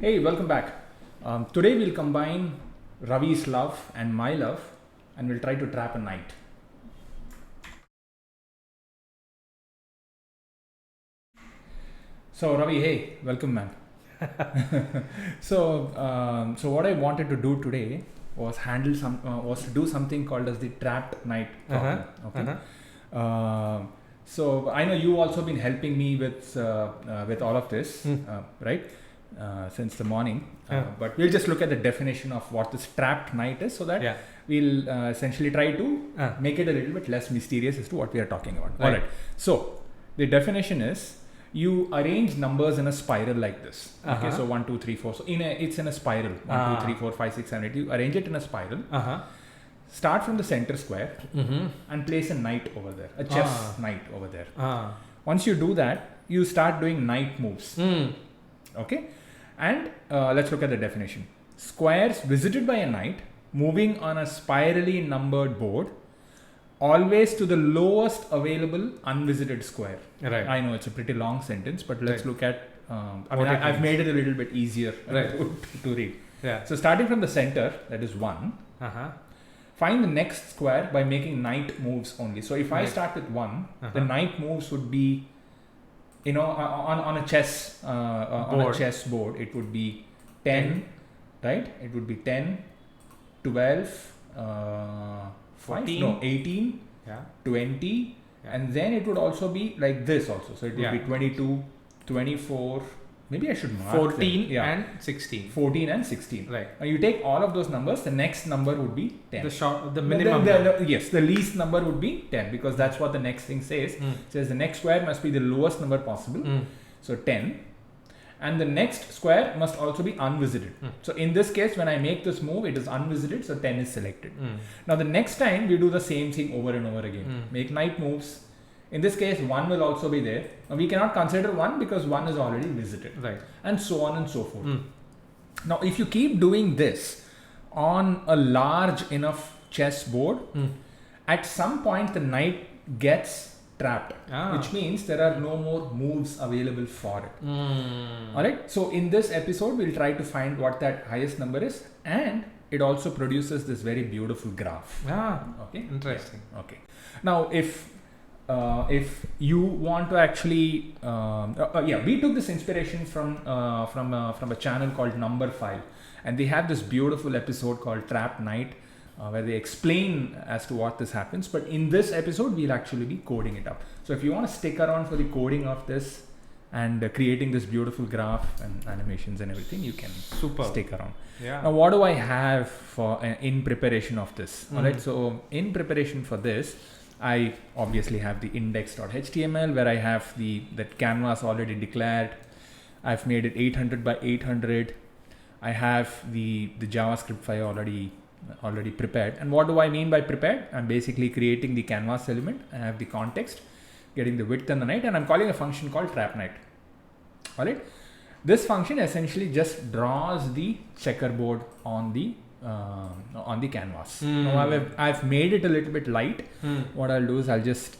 Hey, welcome back. Today we'll combine Ravi's love and my love, and we'll try to trap a knight. So Ravi, hey, welcome, man. So what I wanted to do today was was to do something called as the trapped knight problem. Okay. So I know you also been helping me with all of this, right? Since the morning, but we'll just look at the definition of what this trapped knight is, so that we'll essentially try to make it a little bit less mysterious as to what we are talking about. All right. So the definition is you arrange numbers in a spiral like this. Okay, so 1, 2, 3, 4. So it's in a spiral. 1, 2, 3, 4, 5, 6, 7, 8. You arrange it in a spiral. Start from the center square and place a knight over there, a chess knight over there. Once you do that, you start doing knight moves. Okay, and let's look at the definition. Squares visited by a knight moving on a spirally numbered board, always to the lowest available unvisited square. Right. I know it's a pretty long sentence, but let's look at. I've made it a little bit easier to read. Yeah. So starting from the center, that is 1. Find the next square by making knight moves only. So if I start with 1, the knight moves would be, on a chess on a chess board, it would be 10, right? It would be 10, 12, 14, 18, 20, and then it would also be like this also. So it would be 22, 24. Maybe I should mark 14 them. and 16. 14 and 16. Right. Now you take all of those numbers, the next number would be 10. The minimum. Yes, the least number would be 10, because that's what the next thing says. It says the next square must be the lowest number possible. So 10. And the next square must also be unvisited. So in this case, when I make this move, it is unvisited, so 10 is selected. Now the next time we do the same thing over and over again. Make knight moves. In this case, 1 will also be there. Now we cannot consider 1 because 1 is already visited. Right. And so on and so forth. Now if you keep doing this on a large enough chess board, at some point the knight gets trapped, which means there are no more moves available for it. Alright, so in this episode we'll try to find what that highest number is, and it also produces this very beautiful graph. Okay, Interesting. Okay. Now if you want to actually we took this inspiration from a channel called Number File, and they have this beautiful episode called Trap Night, where they explain as to what this happens. But in this episode we'll actually be coding it up. So if you want to stick around for the coding of this and creating this beautiful graph and animations and everything, you can stick around. Now what do I have for in preparation of this? Alright, so in preparation for this, I obviously have the index.html where I have that canvas already declared. I've made it 800 by 800. I have the JavaScript file already prepared. And what do I mean by prepared? I'm basically creating the canvas element. I have the context, getting the width and the height, and I'm calling a function called trapKnight. Alright. This function essentially just draws the checkerboard on the canvas. Now I've made it a little bit light. What I'll do is I'll just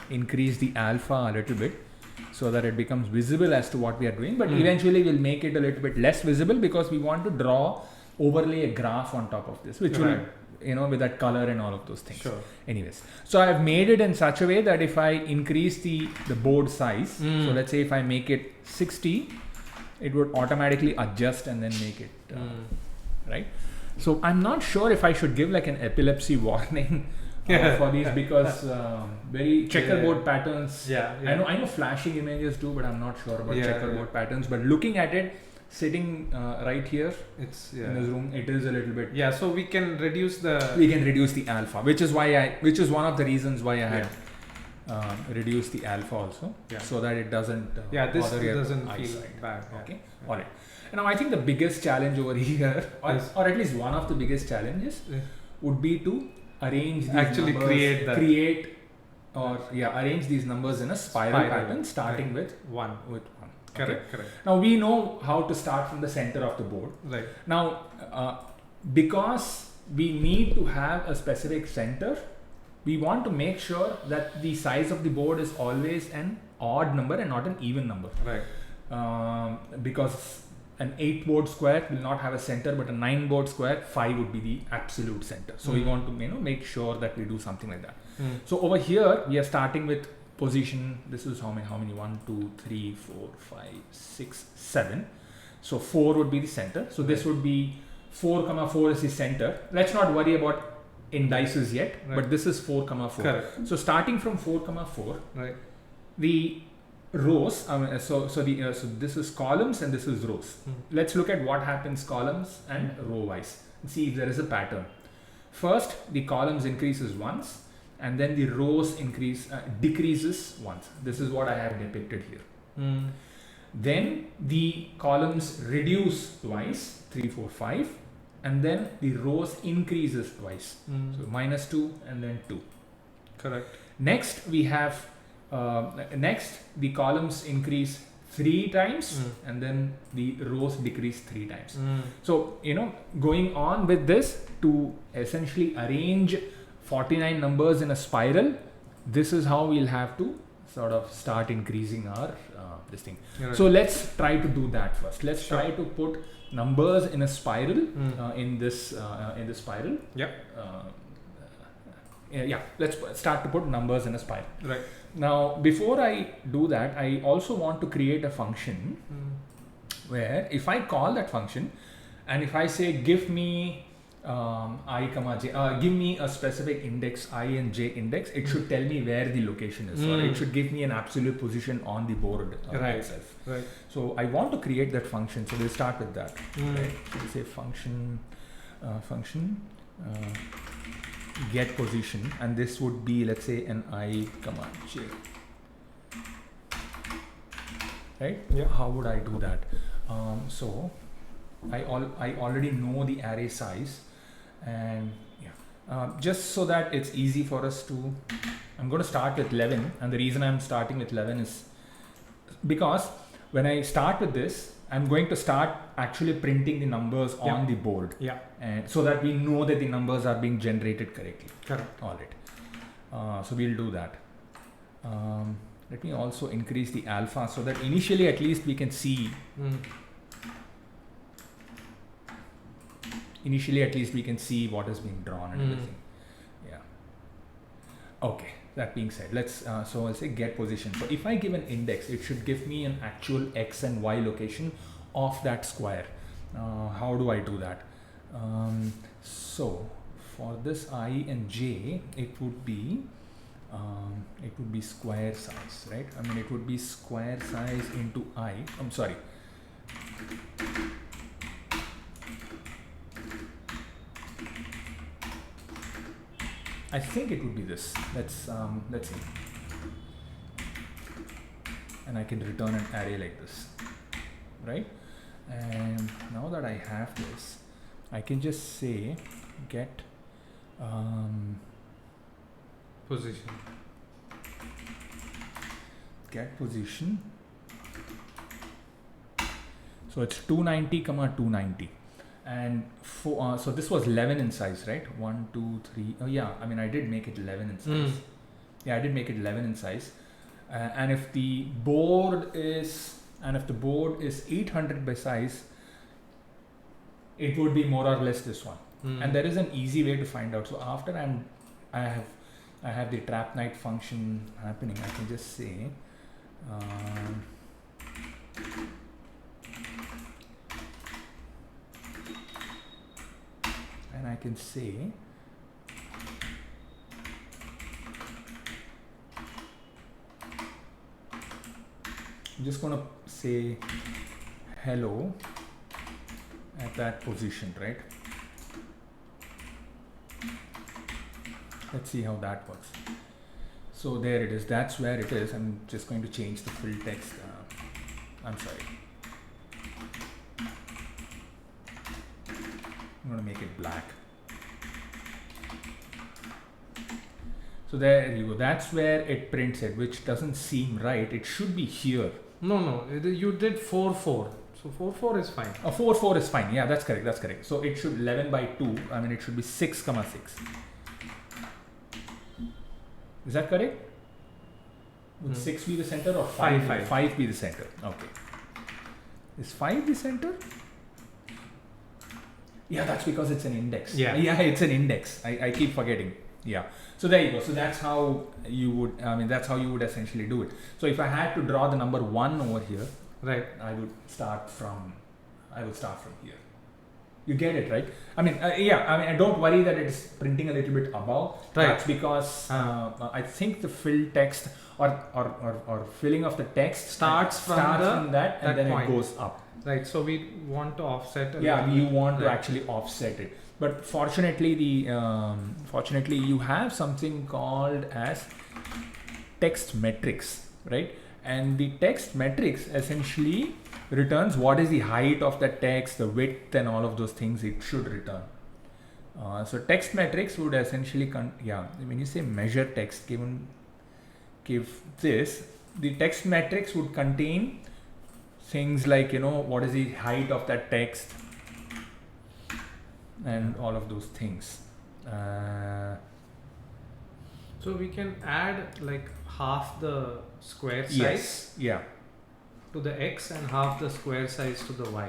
increase the alpha a little bit so that it becomes visible as to what we are doing, but eventually we'll make it a little bit less visible because we want to overlay a graph on top of this, which will, with that color and all of those things. Anyways, so I've made it in such a way that if I increase the board size, so let's say if I make it 60, it would automatically adjust and then make it right. So I'm not sure if I should give like an epilepsy warning for these, because very checkerboard patterns. I know flashing images too, but I'm not sure about checkerboard patterns. But looking at it, sitting right here in this room, it is a little bit. So we can reduce the alpha, which is one of the reasons why I had reduced the alpha also, so that it doesn't this bother doesn't your feel eyesight. bad. Okay. All right. Now I think the biggest challenge over here, or at least one of the biggest challenges, would be to arrange these numbers, arrange these numbers in a spiral pattern, starting with 1. Correct. Now we know how to start from the center of the board. Right. Now, because we need to have a specific center, we want to make sure that the size of the board is always an odd number and not an even number. Right. Because an 8 board square will not have a center, but a 9 board square, 5 would be the absolute center. So we want to make sure that we do something like that. So over here we are starting with position. This is how many? 1, 2, 3, 4, 5, 6, 7. So 4 would be the center. So this would be 4, 4 is the center. Let's not worry about indices yet, but this is 4, 4. Correct. So starting from 4, 4, Right. the rows. So this is columns and this is rows. Let's look at what happens columns and row wise and see if there is a pattern. First, the columns increases once, and then the rows decreases once. This is what I have depicted here. Then the columns reduce twice, 3, 4, 5, and then the rows increases twice. So -2 and then 2. Correct. Next we have the columns increase 3 times and then the rows decrease 3 times. So going on with this to essentially arrange 49 numbers in a spiral, this is how we'll have to sort of start increasing our this thing. Right. So let's try to do that first. Let's try to put numbers in a spiral in this spiral. Yep. Let's start to put numbers in a spiral. Right. Now, before I do that, I also want to create a function where if I call that function and if I say give me I comma j, give me a specific index I and j index, it should tell me where the location is, or it should give me an absolute position on the board itself. Right. So I want to create that function. So we'll start with that. Right? So we say function get position, and this would be, let's say, an I comma j. Right? Yeah. How would I do that? So I already know the array size, and just so that it's easy for us to, I'm going to start with 11, and the reason I'm starting with 11 is because when I start with this, I'm going to start actually printing the numbers on the board, and so that we know that the numbers are being generated correctly. Correct. All right. So we'll do that. Let me also increase the alpha so that initially at least we can see. Initially at least we can see what is being drawn and everything. Yeah. Okay. That being said, let's so I'll say get position. So if I give an index, it should give me an actual x and y location of that square. How do I do that? So for this I and j, it would be square size, right? I mean, it would be square size into I. I'm sorry. I think it would be this. Let's see. And I can return an array like this, right? And now that I have this, I can just say get Position. Get position. So it's 290, 290. And so this was 11 in size, right? 1, 2, 3. Oh yeah, I mean, I did make it 11 in size. Yeah, I did make it 11 in size. And if the board is 800 by size, it would be more or less this one. And there is an easy way to find out. So after I have the trap night function happening, I can just say and I can say I'm just going to say hello at that position, right? Let's see how that works. So there it is. That's where it is. I'm just going to change the full text. I'm sorry. I'm going to make it black. So there you go. That's where it prints it, which doesn't seem right. It should be here. No. You did 4, 4. So 4, 4 is fine. 4, 4 is fine. Yeah, that's correct. That's correct. So it should 11 by 2. I mean, it should be 6, 6. Is that correct? Would 6 be the center or 5? 5. 5 be the center. Okay. Is 5 the center? Yeah, that's because it's an index. Yeah. Yeah, it's an index. I keep forgetting. Yeah. So there you go. So that's how you would, that's how you would essentially do it. So if I had to draw the number 1 over here, Right. I would start from here. You get it, right? Don't worry that it's printing a little bit above. Right. That's because I think the fill text or filling of the text Starts from that that and then point. it goes up. Right. So we want to offset. You want to Right. actually offset it. But fortunately, you have something called as text metrics, right? And the text metrics essentially returns what is the height of the text, the width, and all of those things it should return. So text metrics would essentially, when you say measure text, give this, the text metrics would contain things like, what is the height of that text and all of those things. So we can add like half the square size Yes. Yeah. to the x and half the square size to the y.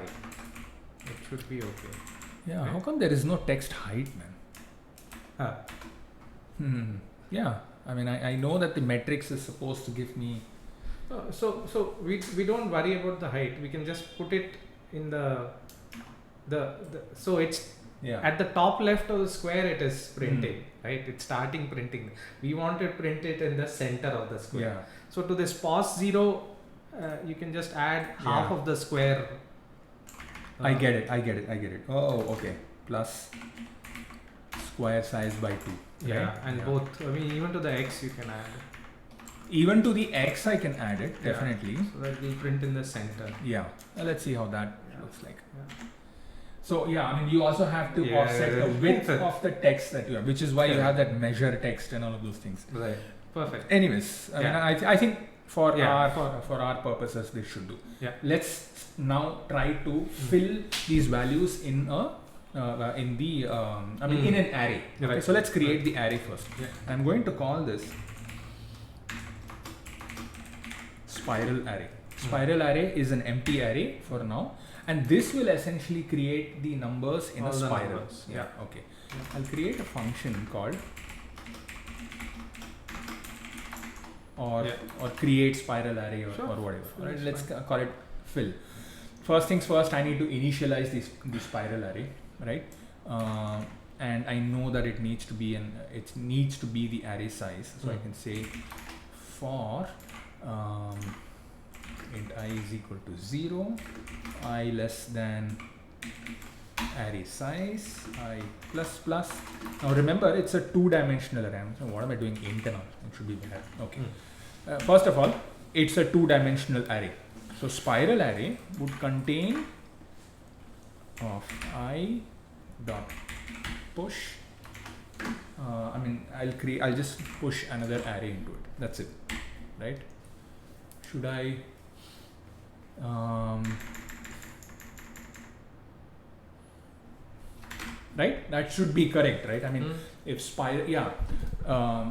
It should be okay. Yeah. Right. How come there is no text height, man? Yeah. I know that the matrix is supposed to give me. So we don't worry about the height. We can just put it in the so it's Yeah. at the top left of the square. It is printing, right? It's starting printing. We want to print it in the center of the square. Yeah. So to this pos 0, you can just add half Yeah. of the square. I get it. Oh, okay. Plus square size by 2. Yeah, right? and Yeah. both. Even to the x you can add. Even to the x, I can add it, Yeah. definitely. So that will print in the center. Yeah. Let's see how that Yeah. looks like. Yeah. So you also have to Yeah, offset the width of the text that you have, which is why you Yeah. have that measure text and all of those things. Right. Perfect. Anyways, I think for our purposes this should do. Yeah. Let's now try to fill these values in a in an array. Okay, Right. so let's create the array first. Yeah. I'm going to call this spiral array. Spiral array is an empty array for now, and this will essentially create the numbers in All a the spiral. numbers, Yeah. Okay. I'll create a function called or create spiral array or whatever. Sure, Alright, that's let's fine. call it fill. First things first, I need to initialize the spiral array, right? And I know that it needs to be the array size. So I can say for int I is equal to 0, I less than array size, I plus plus. Now remember, it's a 2-dimensional array. So what am I doing int and all? It should be bad. Okay. First of all, it's a 2-dimensional array. So spiral array would contain of I dot push. I'll just push another array into it. That's it, right? Should I? Right? That should be correct, right? If spiral,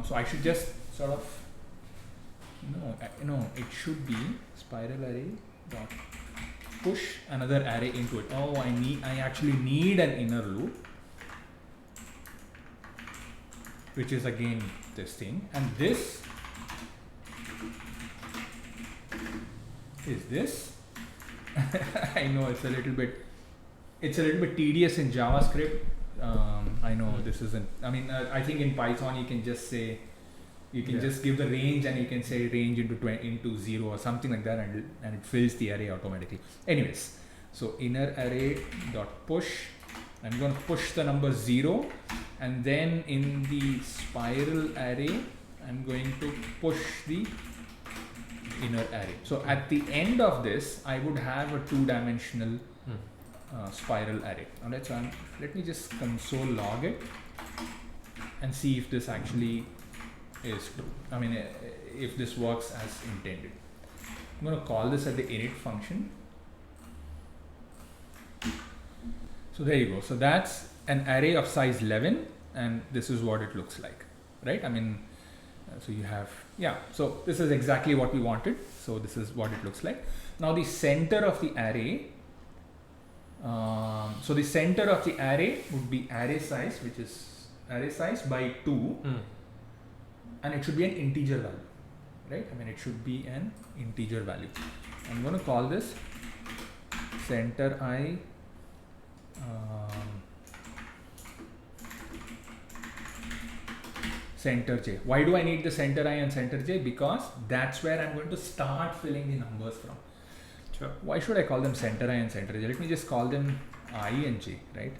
so I should just sort of. No, it should be spiral array dot push another array into it. Oh, I actually need an inner loop, which is again this thing, and this is this. I know it's a little bit tedious in JavaScript. I know this isn't. I think in Python you can just say. You can just give the range and you can say range into 0 or something like that, and it fills the array automatically. Anyways, so inner array dot push. I'm going to push the number 0, and then in the spiral array, I'm going to push the inner array. So at the end of this, I would have a 2-dimensional spiral array. Alright, so let me just console log it and see if this actually is true. If this works as intended. I'm going to call this at the init function. So there you go. So that's an array of size 11, and this is what it looks like, right? So you have, so this is exactly what we wanted. So this is what it looks like. Now the center of the array So the center of the array would be array size, which is array size by 2, and it should be an integer value, right? I mean, it should be an integer value. I'm going to call this center I center j. Why do I need the center I and center j? Because that's where I'm going to start filling the numbers from. Sure. Why should I call them center I and center j? Let me just call them I and j, right?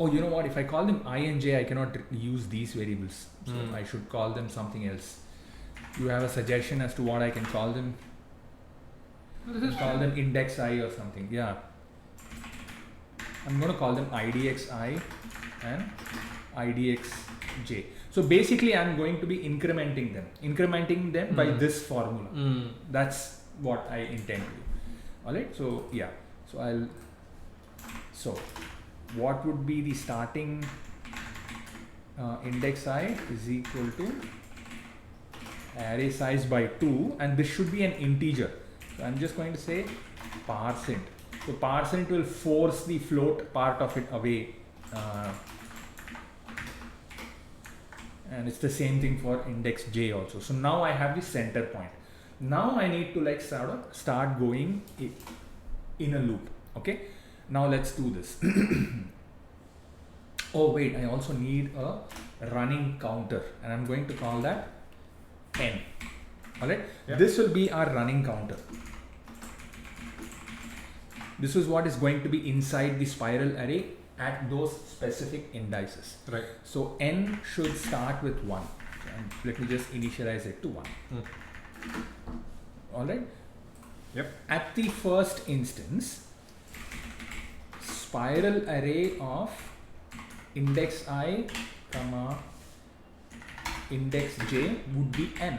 Oh, you know what? If I call them I and j, I cannot use these variables. So I should call them something else. You have a suggestion as to what I can call them? Call them index I or something. Yeah. I'm going to call them idxi and idxj. So basically, I'm going to be incrementing them by this formula. That's what I intend to do. All right. So yeah. So what would be the starting index I is equal to array size by 2, and this should be an integer. So I'm just going to say %. So % will force the float part of it away. And it's the same thing for index j also. So now I have the center point. Now I need to like start going in a loop. Okay. Now let's do this. Oh wait, I also need a running counter, and I'm going to call that n. Alright. Yeah. This will be our running counter. This is what is going to be inside the spiral array at those specific indices. Right. So n should start with 1. And let me just initialize it to 1. Alright. Yep. At the first instance, spiral array of index I, index j would be n.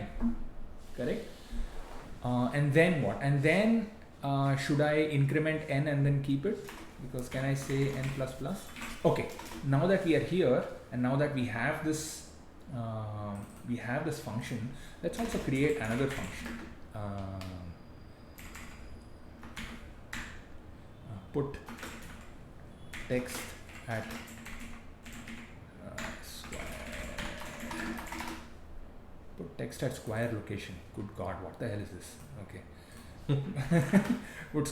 Correct? And then what? And then should I increment n and then keep it? Because can I say n plus plus? Okay. Now that we are here and now that we have this function, let's also create another function. Put text at put text at square location. Good God, what the hell is this? Okay. Put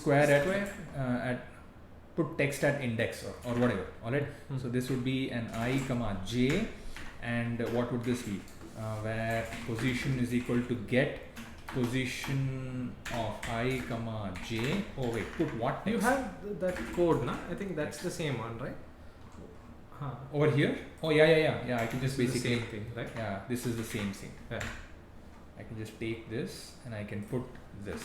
put text at index or whatever. All right. So this would be an I comma j, and what would this be? Where position is equal to get position of I comma j. Oh wait, put what text? You have that code, na? I think that's the same one, right? Over here? Oh yeah. I can just basically the same thing, right? Yeah, this is the same thing. Yeah. I can just take this and I can put this.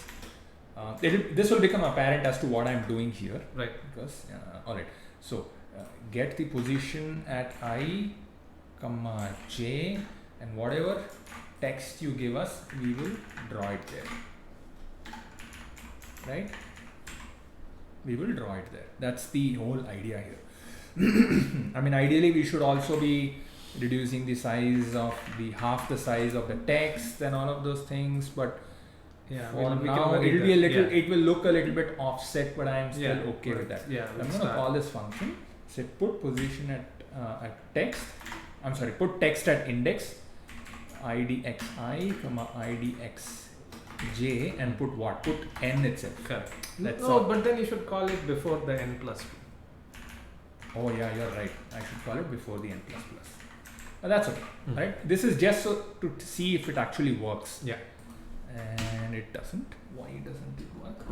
This will become apparent as to what I'm doing here. Right. Because alright. So get the position at I comma j, and whatever text you give us, we will draw it there. Right? We will draw it there. That's the whole idea here. I mean, ideally we should also be reducing the size of half the size of the text and all of those things, but yeah, for now it will be a little, it will look a little bit offset, but I am still okay with that. Yeah, I'm going to call this function, say put position at text, I'm sorry, put text at index idxi comma idxj, and put what? Put n itself. Correct. Let's but then you should call it before the n plus 2. Oh yeah, you're right. I should call it before the n plus plus. That's okay, right? This is just so to see if it actually works. Yeah. And it doesn't. Why doesn't it work?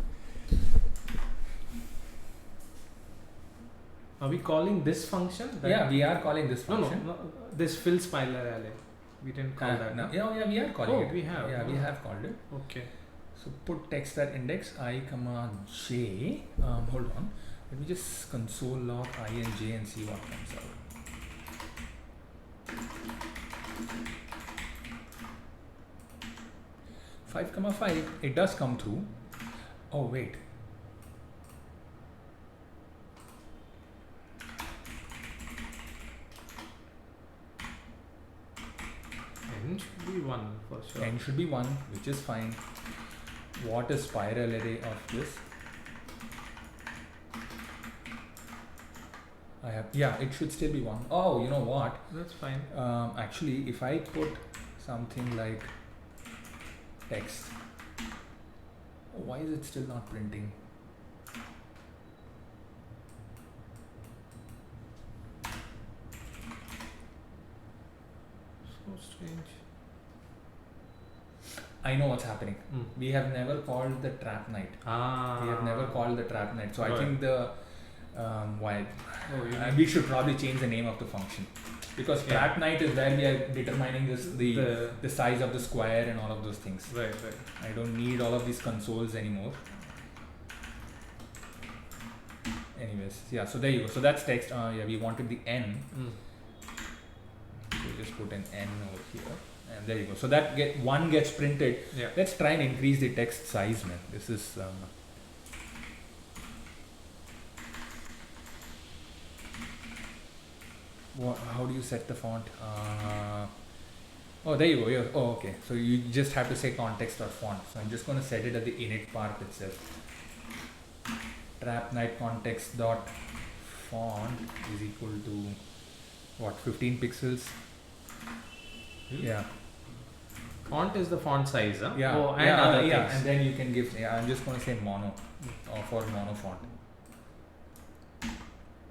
Are we calling this function? Yeah, we are calling this function. No. This fill spiral array. We didn't call that. No. Yeah, we are calling it. We have. Yeah, we have called it. Okay. So put text at index I comma j. Hold on. Let me just console log I and j and see what comes out. Five comma 5. It does come through. Oh wait. N should be 1 for sure. N should be 1, which is fine. What is spiral array of this? I have, yeah, it should still be 1. Oh, you know what? That's fine. Actually, if I put something like text, why is it still not printing? So strange. I know what's happening. Mm. We have never called the trap night. Ah. We have never called the trap night. So I Right. think the why Oh, you we should probably change the name of the function, because Yeah. trap night is where we are determining the the size of the square and all of those things. right, right. I don't need all of these consoles anymore. Anyways, yeah. So there you go. So that's text. Yeah, we wanted the n. Mm. So just put an n over here, and there you go. So that one gets printed. Yeah. Let's try and increase the text size, man. This is how do you set the font? Oh, there you go. Yeah. Oh, okay. So you just have to say context or font. So I'm just going to set it at the init part itself. Trap night context dot font is equal to what? 15 pixels. Yeah. Font is the font size, huh? Yeah. Oh, and yeah, other yeah. things. And then you can give. Yeah, I'm just going to say mono, for mono font.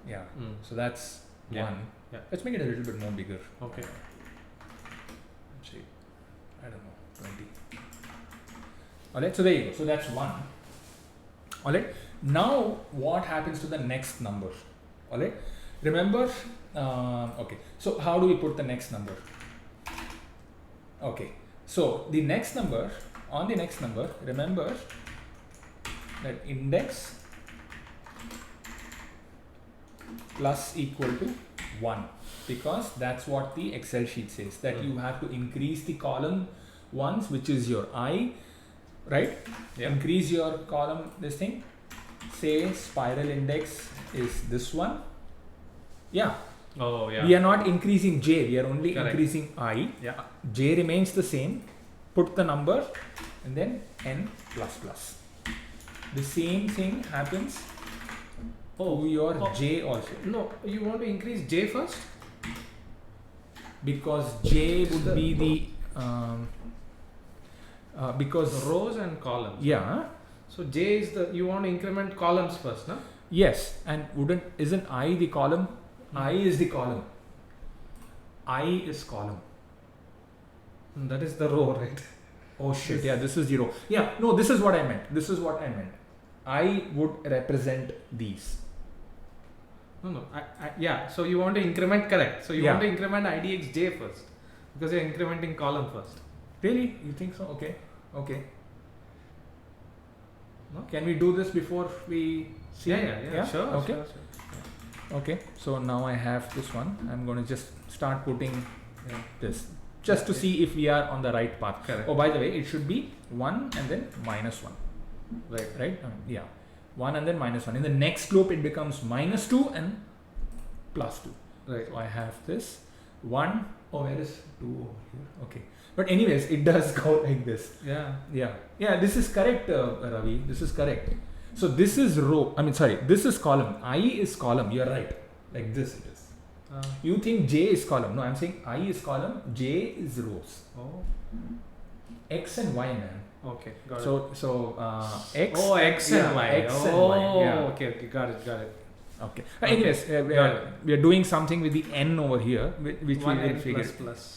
Yeah. Mm. So that's Yeah. one. Yeah. Let's make it a little bit more bigger. Okay. Let's see. I don't know. 20. Alright. So there you go. So that's one. Alright. Now what happens to the next number? Alright. Remember. Okay. So how do we put the next number? Okay. So the next number, on the next number, remember that index plus equal to 1, because that's what the Excel sheet says, that you have to increase the column once, which is your I, right? Yeah. Increase your column, this thing, say spiral index is this one. Yeah. Oh, yeah. We are not increasing j, we are only Correct. increasing I. Yeah. J remains the same, put the number and then n plus plus. The same thing happens to your Oh. j also, No, you want to increase J first? because j would The- be the because Rows and columns. yeah, So J is the, you want to increment columns first, no? yes, and isn't I the column? I is the column. I is column. That is the row, right? Oh shit, Yes. yeah, this is 0. Yeah, no, this is what I meant. This is what I meant. I would represent these. No. Yeah, so you want to increment, correct. So you Yeah. want to increment IDX J first, because you're incrementing column first. Really? You think so? Okay. Okay. No? Can we do this before we see? Yeah, sure. Okay. Sure. Okay. So now I have this one. I'm going to just start putting Yeah. this, just to see if we are on the right path. Correct. Oh, by the way, it should be 1 and then minus 1. Right. Right? Yeah. 1 and then minus 1. In the next loop, it becomes minus 2 and plus 2. Right. So I have this 1. Oh, where is 2 over here? Okay. But anyways, it does go like this. Yeah. Yeah. Yeah, this is correct, Ravi. This is correct. So this is row. I mean, sorry, this is column. I is column. You're right. Like this it is. You think J is column. No, I'm saying I is column. J is rows. Oh. X and Y, man. Okay. Got it. So X. Oh, X and yeah, Y. X oh, and Y. Yeah. okay. Got it. Okay. Okay. Anyways, Got it. we are doing something with the N over here, which we One will N figure. plus.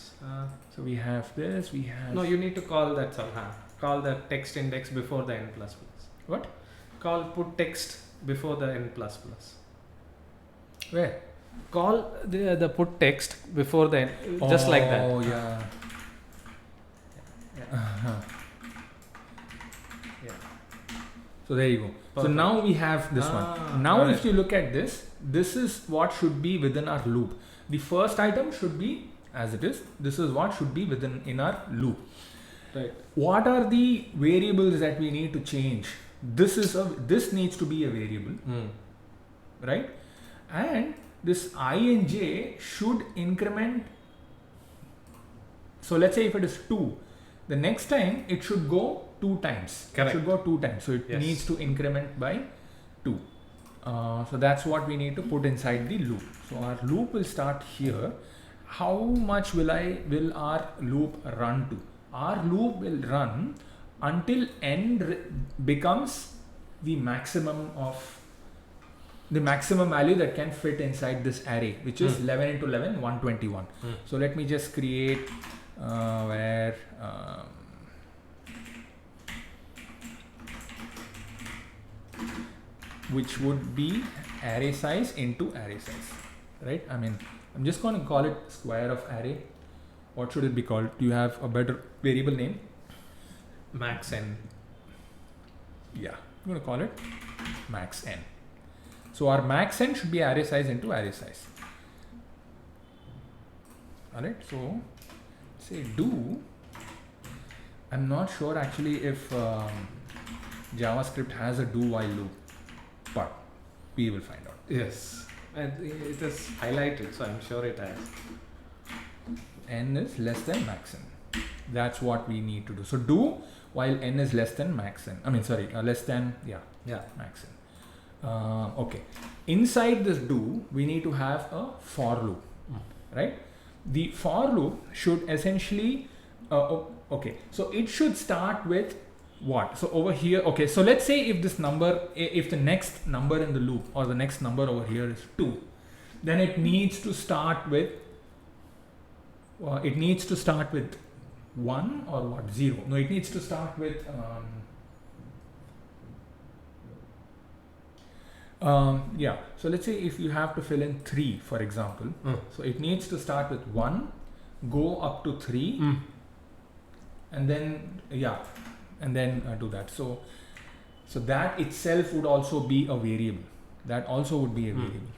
So we have this. We have. No, you need to call that somehow. Call the text index before the N plus plus. What? Put text before the N plus plus. Where? Call the put text before the N, just like that. Oh yeah. Yeah. So there you go. So Perfect. now we have this one. Now got if it. you look at this, this is what should be within our loop. The first item should be as it is. This is what should be in our loop. Right. What are the variables that we need to change? This needs to be a variable, right? And this I and j should increment. So let's say if it is 2, the next time it should go 2 times. Correct. It should go 2 times. So it Yes. needs to increment by 2. So that's what we need to put inside the loop. So our loop will start here. How much will our loop run to? Our loop will run until n becomes the maximum value that can fit inside this array, which is 11 into 11, 121. So let me just create where which would be array size into array size, right? I mean, I'm just going to call it square of array. What should it be called? Do you have a better variable name? Max n. Yeah, I'm going to call it max n. So our max n should be array size into array size. Alright, so say do. I'm not sure actually if JavaScript has a do while loop, but we will find out. Yes, and it is highlighted, so I'm sure it has. N is less than max n. That's what we need to do. So do while n is less than max n. I mean, sorry, less than max n. Okay. Inside this do, we need to have a for loop, right? The for loop should essentially, okay. So it should start with what? So over here, okay. So let's say if this number, if the next number in the loop or the next number over here is 2, then it needs to start with 1 or what? 0. No, it needs to start with yeah. So let's say if you have to fill in 3, for example, so it needs to start with 1, go up to 3, and then do that. So that itself would also be a variable. That also would be a variable.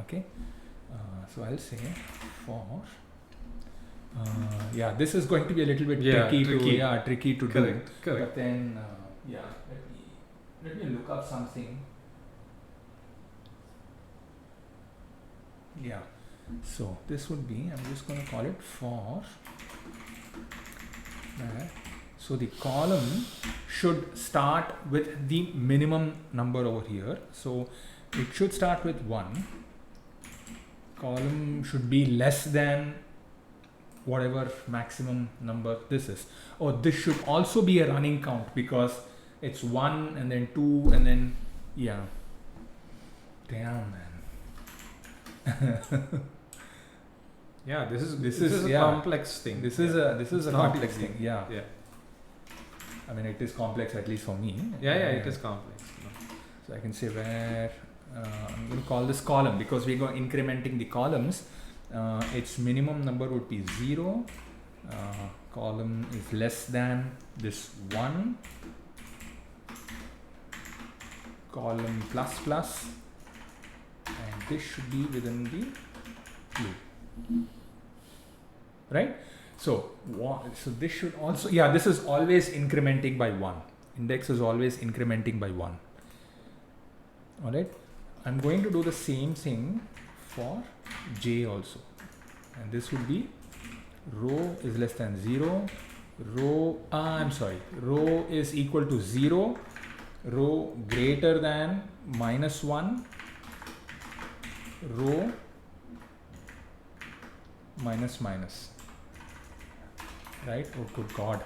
Okay. So I'll say for. Yeah, this is going to be a little bit tricky to do. Correct. But then let me look up something. Yeah, so this would be, I'm just going to call it for. So the column should start with the minimum number over here. So it should start with 1. Column should be less than whatever maximum number this is. Oh, this should also be a running count because it's 1 and then 2 and then damn, man. Yeah, this is a complex thing. This is a complex thing. Yeah. I mean, it is complex, at least for me. It is complex. So I can say where I'm going to call this column because we go incrementing the columns. Its minimum number would be 0. Column is less than this 1. Column plus plus. And this should be within the loop, right? So this should also, this is always incrementing by 1. Index is always incrementing by 1. All right. I'm going to do the same thing for j also, and this would be row is less than 0. Row is equal to 0. Row greater than -1. Row minus, right? Oh good god.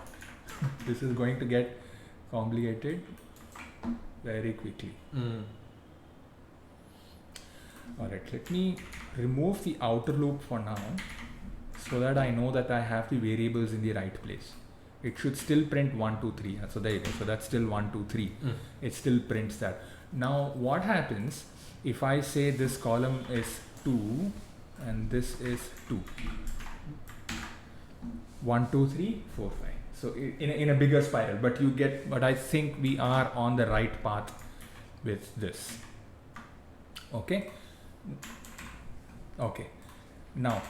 This is going to get complicated very quickly. Alright, let me remove the outer loop for now so that I know that I have the variables in the right place. It should still print 1, 2, 3. So there you go. So that's still 1, 2, 3. It still prints that. Now what happens if I say this column is 2 and this is 2? 1, 2, 3, 4, 5. So in a bigger spiral, but I think we are on the right path with this. Okay. Now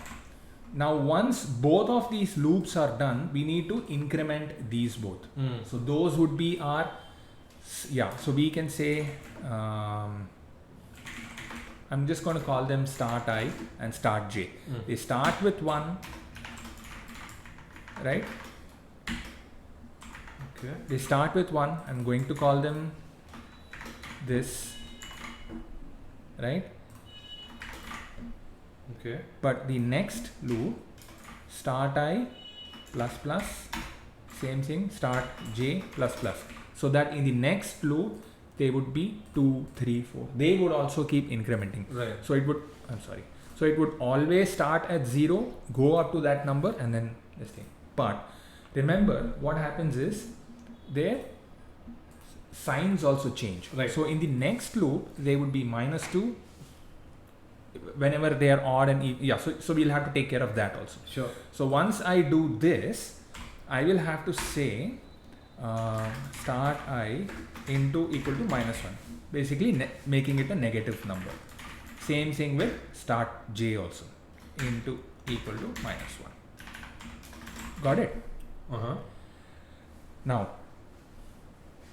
once both of these loops are done, we need to increment these both. So those would be our, so we can say, I'm just going to call them start I and start j. They start with 1, right? Okay. They start with 1. I'm going to call them this right? Okay. But the next loop, start I plus plus, same thing, start j plus plus. So that in the next loop, they would be 2, 3, 4. They would also keep incrementing. Right. So it would, so it would always start at 0, go up to that number, and then this thing. But remember, what happens is their signs also change. Right. So in the next loop, they would be -2 whenever they are odd and even. Yeah, so we'll have to take care of that also. Sure. So once I do this, I will have to say start I into equal to -1, basically making it a negative number. Same thing with start j also, into equal to -1. Got it? Uh-huh. Now,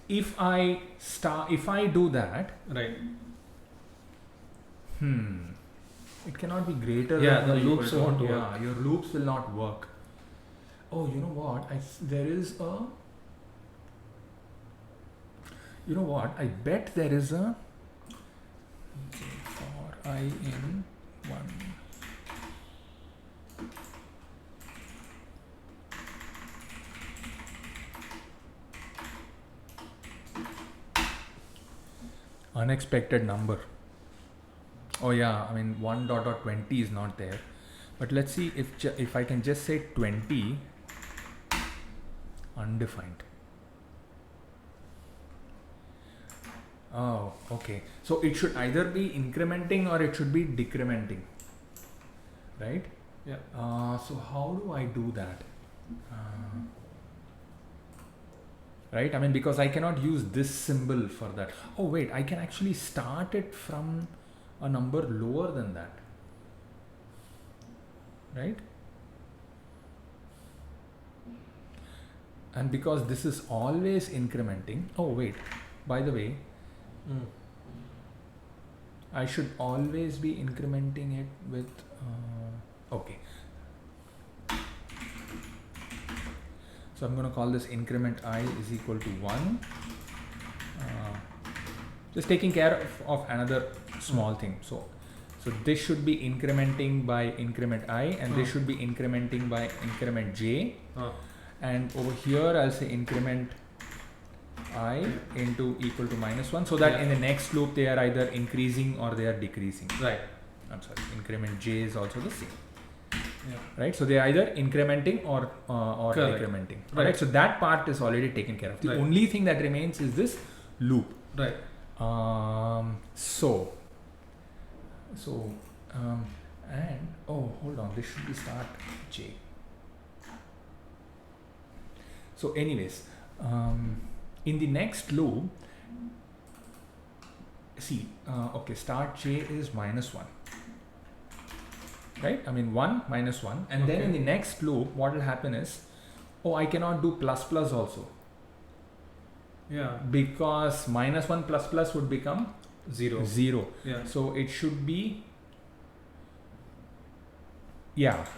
if I do that, Right. it cannot be greater Yeah, than the or equal loops to- won't work. Yeah, your loops will not work. Oh, you know what? There is a. You know what? I bet there is a. Okay, for I in 1. Unexpected number. Oh yeah, I mean 1.20 is not there, but let's see if I can just say 20 undefined. Oh, okay. So it should either be incrementing or it should be decrementing, right? Yeah. So how do I do that? Right? I mean, because I cannot use this symbol for that. Oh wait, I can actually start it from a number lower than that, right? And because this is always incrementing. Oh wait, by the way, I should always be incrementing it with okay. So I'm going to call this increment I is equal to 1. Just taking care of another small thing. So this should be incrementing by increment I, and this should be incrementing by increment j. And over here I'll say increment I into equal to -1, so that in the next loop they are either increasing or they are decreasing. Right. I'm sorry, increment j is also the same. Yeah. Right, so they are either incrementing or Correct. decrementing. Right. So that part is already taken care of. The Right. only thing that remains is this loop. Right. And hold on, this should be start j. So anyways, in the next loop, see, okay, start j is -1. Right? I mean 1 -1, and then in the next loop, what will happen is, I cannot do plus plus also. Yeah. Because -1 plus plus would become 0. 0. Yeah. So it should be,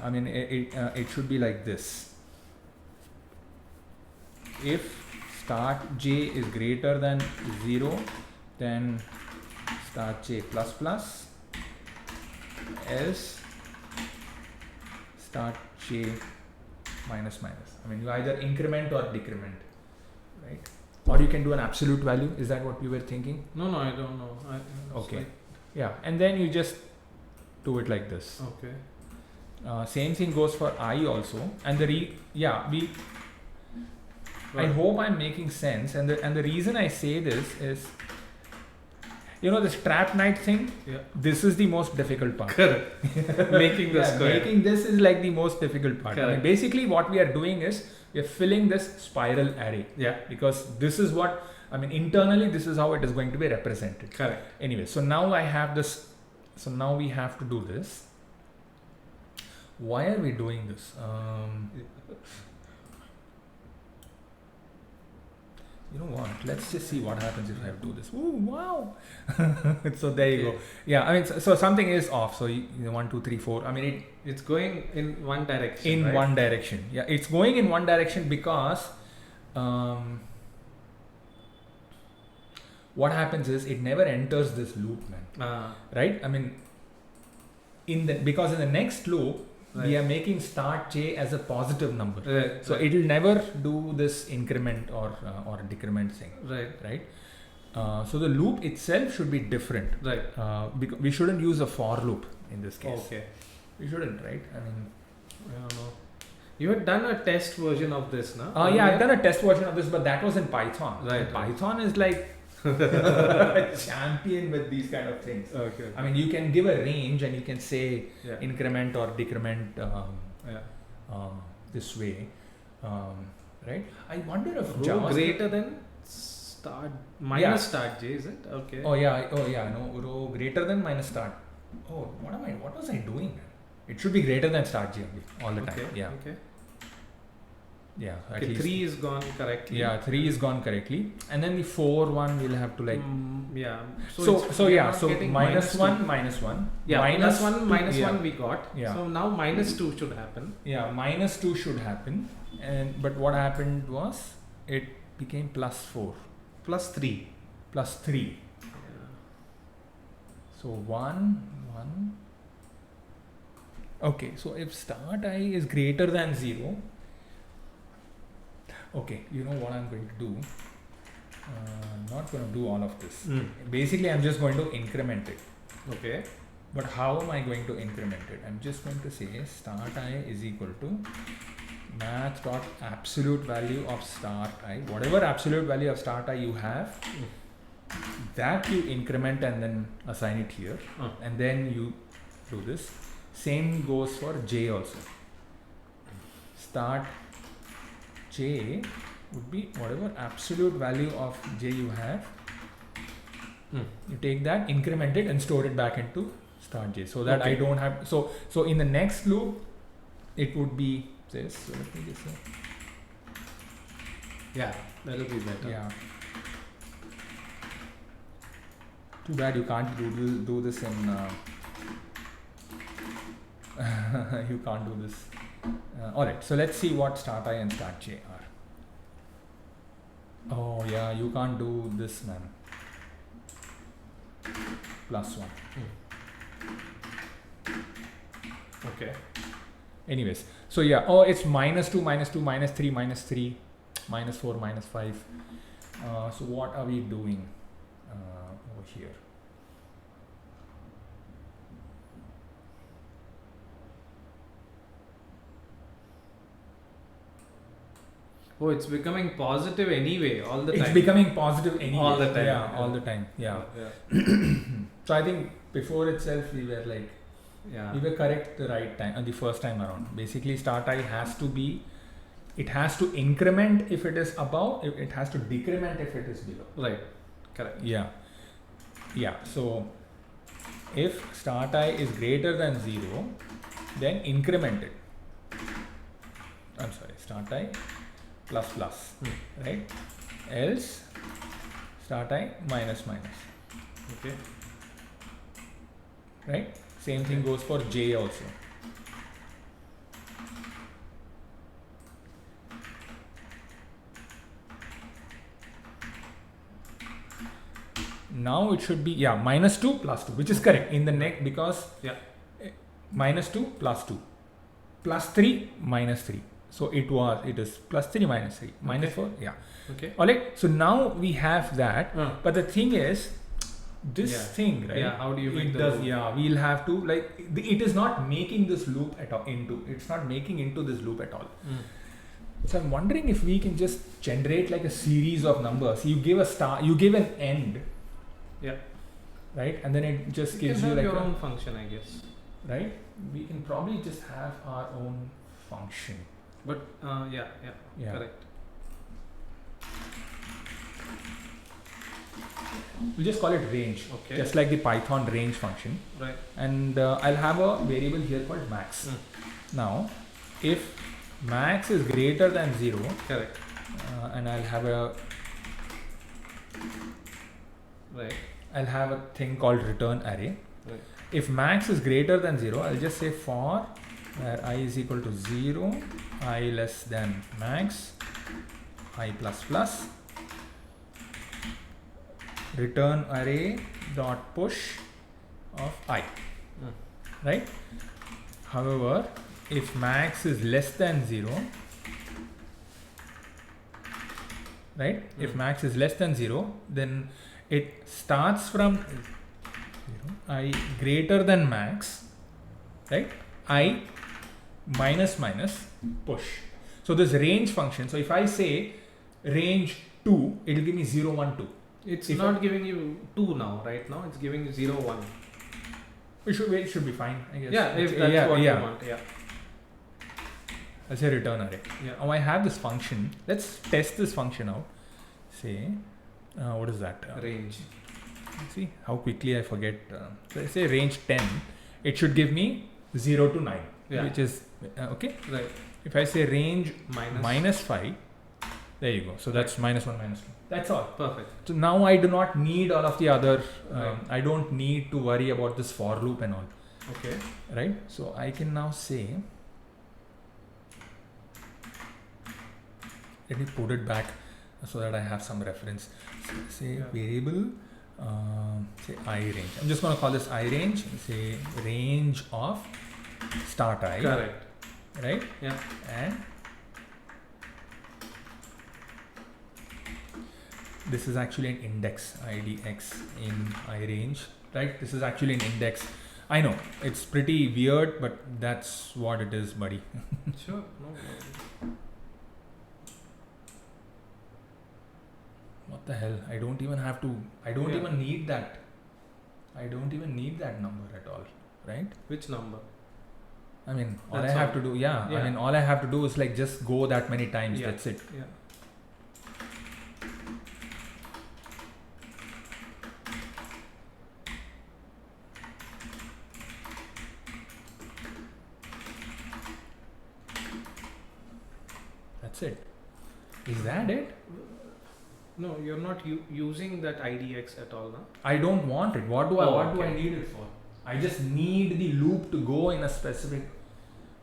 I mean it should be like this. If start j is greater than 0, then start j plus plus, else start j minus minus. I mean, you either increment or decrement, right? Or you can do an absolute value. Is that what you were thinking? No, I don't know. Okay. Yeah, and then you just do it like this. Okay. Same thing goes for I also. And I hope I'm making sense. And the reason I say this is, this trap night thing. Yeah. This is the most difficult part. Correct. Making the square. Making this is like the most difficult part. I mean, basically, what we are doing is we are filling this spiral array. Yeah. Because this is what, internally, this is how it is going to be represented. Correct. Anyway, so now I have this. So now we have to do this. Why are we doing this? You know what? Let's just see what happens if I do this. Ooh, wow! So there you go. Yeah, I mean, so something is off. So 1, 2, 3, 4. I mean, it's going in one direction. In right? one direction. Yeah, it's going in one direction because what happens is it never enters this loop, man. Right? I mean, because in the next loop, we are making start j as a positive number. So it will never do this increment or decrement thing. Right? So the loop itself should be different. Because we shouldn't use a for loop in this case. Okay. We shouldn't, right? I mean, I don't know. You had done a test version of this, no? Yeah, I've done a test version of this, but that was in Python. Right. Python is like a champion with these kind of things. Okay. I mean, you can give a range and you can say increment or decrement this way, right? I wonder if row greater than start minus start j, is it? Okay. No, row greater than minus start. Oh, what was I doing? It should be greater than start j all the time. Okay. Yeah, at okay, least 3 is gone correctly. Yeah, 3 is gone correctly, and then the 4 one we'll have to like. So minus 1, minus 1. Yeah, minus 1 we got. Yeah. So now minus 2 should happen. Yeah, minus 2 should happen, but what happened was it became plus 4. Plus 3. Plus 3. Yeah. So 1. Okay, so if start I is greater than 0. Okay, you know what I'm going to do? I'm not going to do all of this. Basically, I'm just going to increment it. Okay. But how am I going to increment it? I'm just going to say start I is equal to math dot absolute value of start I. Whatever absolute value of start I you have, that you increment and then assign it here. And then you do this. Same goes for j also. Start j would be whatever absolute value of j you have. You take that, increment it, and store it back into start j, so that I don't have. So in the next loop, it would be this. So let me just say. Yeah, that'll be better. Yeah. Too bad you can't do this in. You can't do this. Alright, so let's see what start I and start j are. Oh yeah, you can't do this, man. Plus 1. Okay. Anyways, so yeah, it's minus 2, minus 2, minus 3, minus 3, minus 4, minus 5. So what are we doing over here? Oh, it's becoming positive anyway, all the time. It's becoming positive anyway. All the time. Yeah, all the time. Yeah. So I think before itself we were like, we were correct the right time, the first time around. Basically, start I has to be, it has to increment if it is above, it has to decrement if it is below. Right. Correct. Yeah. So if start I is greater than 0, then increment it. I'm sorry, start I plus plus, right? Else start I minus minus. Okay. Right? Same thing goes for j also. Now it should be minus 2 plus 2, which is correct in the next, because minus 2 plus 2 plus 3 minus 3. So it is plus 3 minus 3 minus 4. Okay. Alright. So now we have that. But the thing is, this thing, right? Yeah. How do you make it the does? loop? Yeah, we'll have to it is not making this loop at all It's not making into this loop at all. So I'm wondering if we can just generate like a series of numbers. You give a start, you give an end. Yeah. Right, and then it just You gives can you have like your own function, I guess. Right. We can probably just have our own function. But yeah. Correct. We'll just call it range, just like the Python range function. Right. And I'll have a variable here called max. Now, if max is greater than 0, correct, and I'll have a I'll have a thing called return array. Right. If max is greater than 0, I'll just say for where I is equal to 0, I less than max, I plus plus. return array dot push of I, right? However, if max is less than 0, right? If max is less than 0, then it starts from 0, I greater than max, right? I minus minus push. So this range function, so if I say range 2, it will give me 0, 1, 2. It's If not giving you 2 now, right now it's giving you 0, 1. It should be fine, I guess. Yeah, if that's what you want, yeah. Let's say return array. Yeah. Now I have this function. Let's test this function out. Say, what is that? Range. See how quickly I forget. So let's say range 10. It should give me 0 to 9, Yeah. which is okay. Right. If I say range Minus. minus 5, there you go. So that's minus 1, minus 2. That's all. Perfect. So now I do not need all of the other. Right. I don't need to worry about this for loop and all. Okay. Right? So I can now say, let me put it back so that I have some reference. So say Yeah. variable, say I range. I'm just going to call this I range. Say range of start I. Correct. Right? Yeah. And this is actually an index IDX in I range. Right? This is actually an index. I know it's pretty weird, but that's what it is, buddy. Sure. No problem. What the hell? I don't even have to. I don't Yeah. even need that. I don't even need that number at all, right? Which number? I mean, all That's I have all. to do, yeah. Yeah. I mean, all I have to do is like just go that many times. Yeah. That's it. Yeah. That's it. Is that it? No, you're not using that IDX at all, no? I don't want it. What do I? Oh, What do I okay. need it for? I just need the loop to go in a specific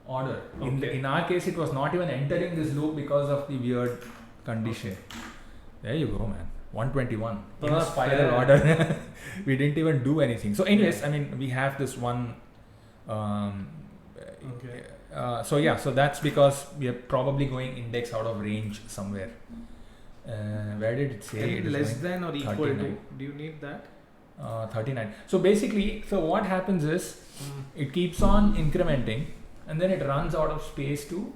order. Okay. In our case, it was not even entering this loop because of the weird condition. There you go, man. 121 in a spiral order. We didn't even do anything. So, anyways, I mean, we have this one. Okay. So yeah, so that's because we are probably going index out of range somewhere. Where did it say? It is Less going than or equal 39. to? Do you need that? 39. So basically, so what happens is it keeps on incrementing and then it runs out of space to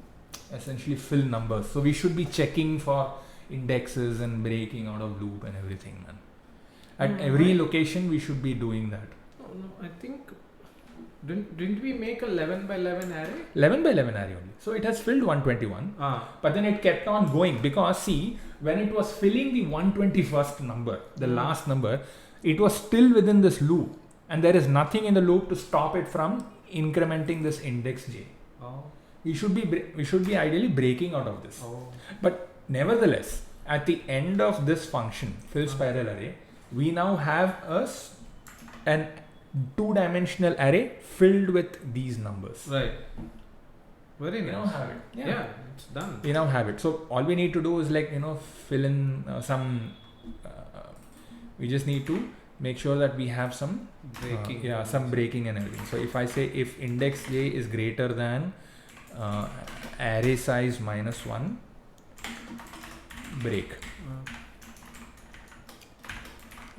essentially fill numbers. So we should be checking for indexes and breaking out of loop and everything, man. At every location, we should be doing that. Oh, no, I think didn't we make a 11 by 11 array? 11 by 11 array only. So it has filled 121. But then it kept on going because see, when it was filling the 121st number, the last number, it was still within this loop and there is nothing in the loop to stop it from incrementing this index j. Oh. We should be ideally breaking out of this. Oh. But nevertheless, at the end of this function, fill spiral array, we now have an two-dimensional array filled with these numbers. Right. Very We now nice. have it. Yeah, it's done. We now have it. So all we need to do is like, fill in some, we just need to make sure that we have some Breaking. some breaking and everything. So if I say if index j is greater than array size minus 1, break.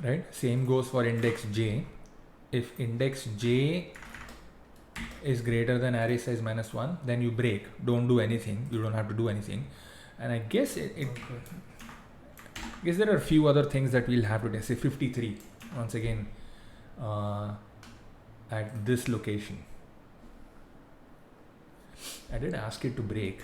Right? Same goes for index j. If index j is greater than array size minus 1, then you break. Don't do anything. You don't have to do anything. And I guess I guess there are a few other things that we'll have to test. Say 53 once again at this location. I did ask it to break.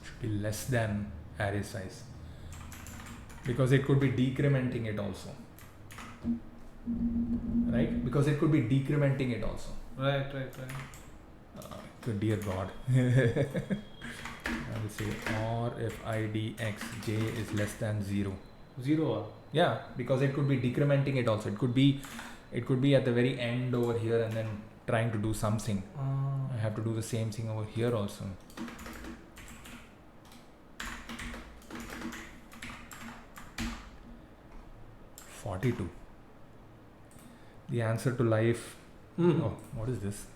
Should be less than array size because it could be decrementing it also. Right? Because it could be decrementing it also. Right. Good dear God. I will say or if IDXJ is less than 0. 0. Yeah, because it could be decrementing it also. It could be at the very end over here and then trying to do something. I have to do the same thing over here also. $42. The answer to life. Oh, what is this?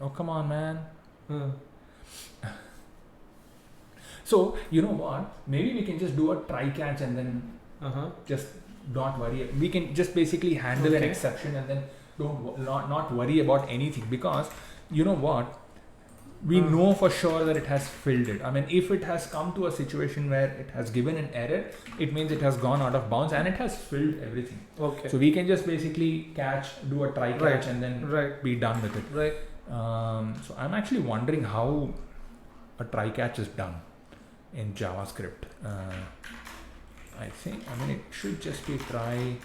Oh, come on, man. So, you know what? Maybe we can just do a try catch and then just not worry. We can just basically handle an exception and then not worry about anything, because you know what? We know for sure that it has filled it. I mean, if it has come to a situation where it has given an error, it means it has gone out of bounds and it has filled everything. Okay. So we can just basically do a try catch and then be done with it. Right. So I'm actually wondering how a try catch is done in JavaScript. I mean, it should just be try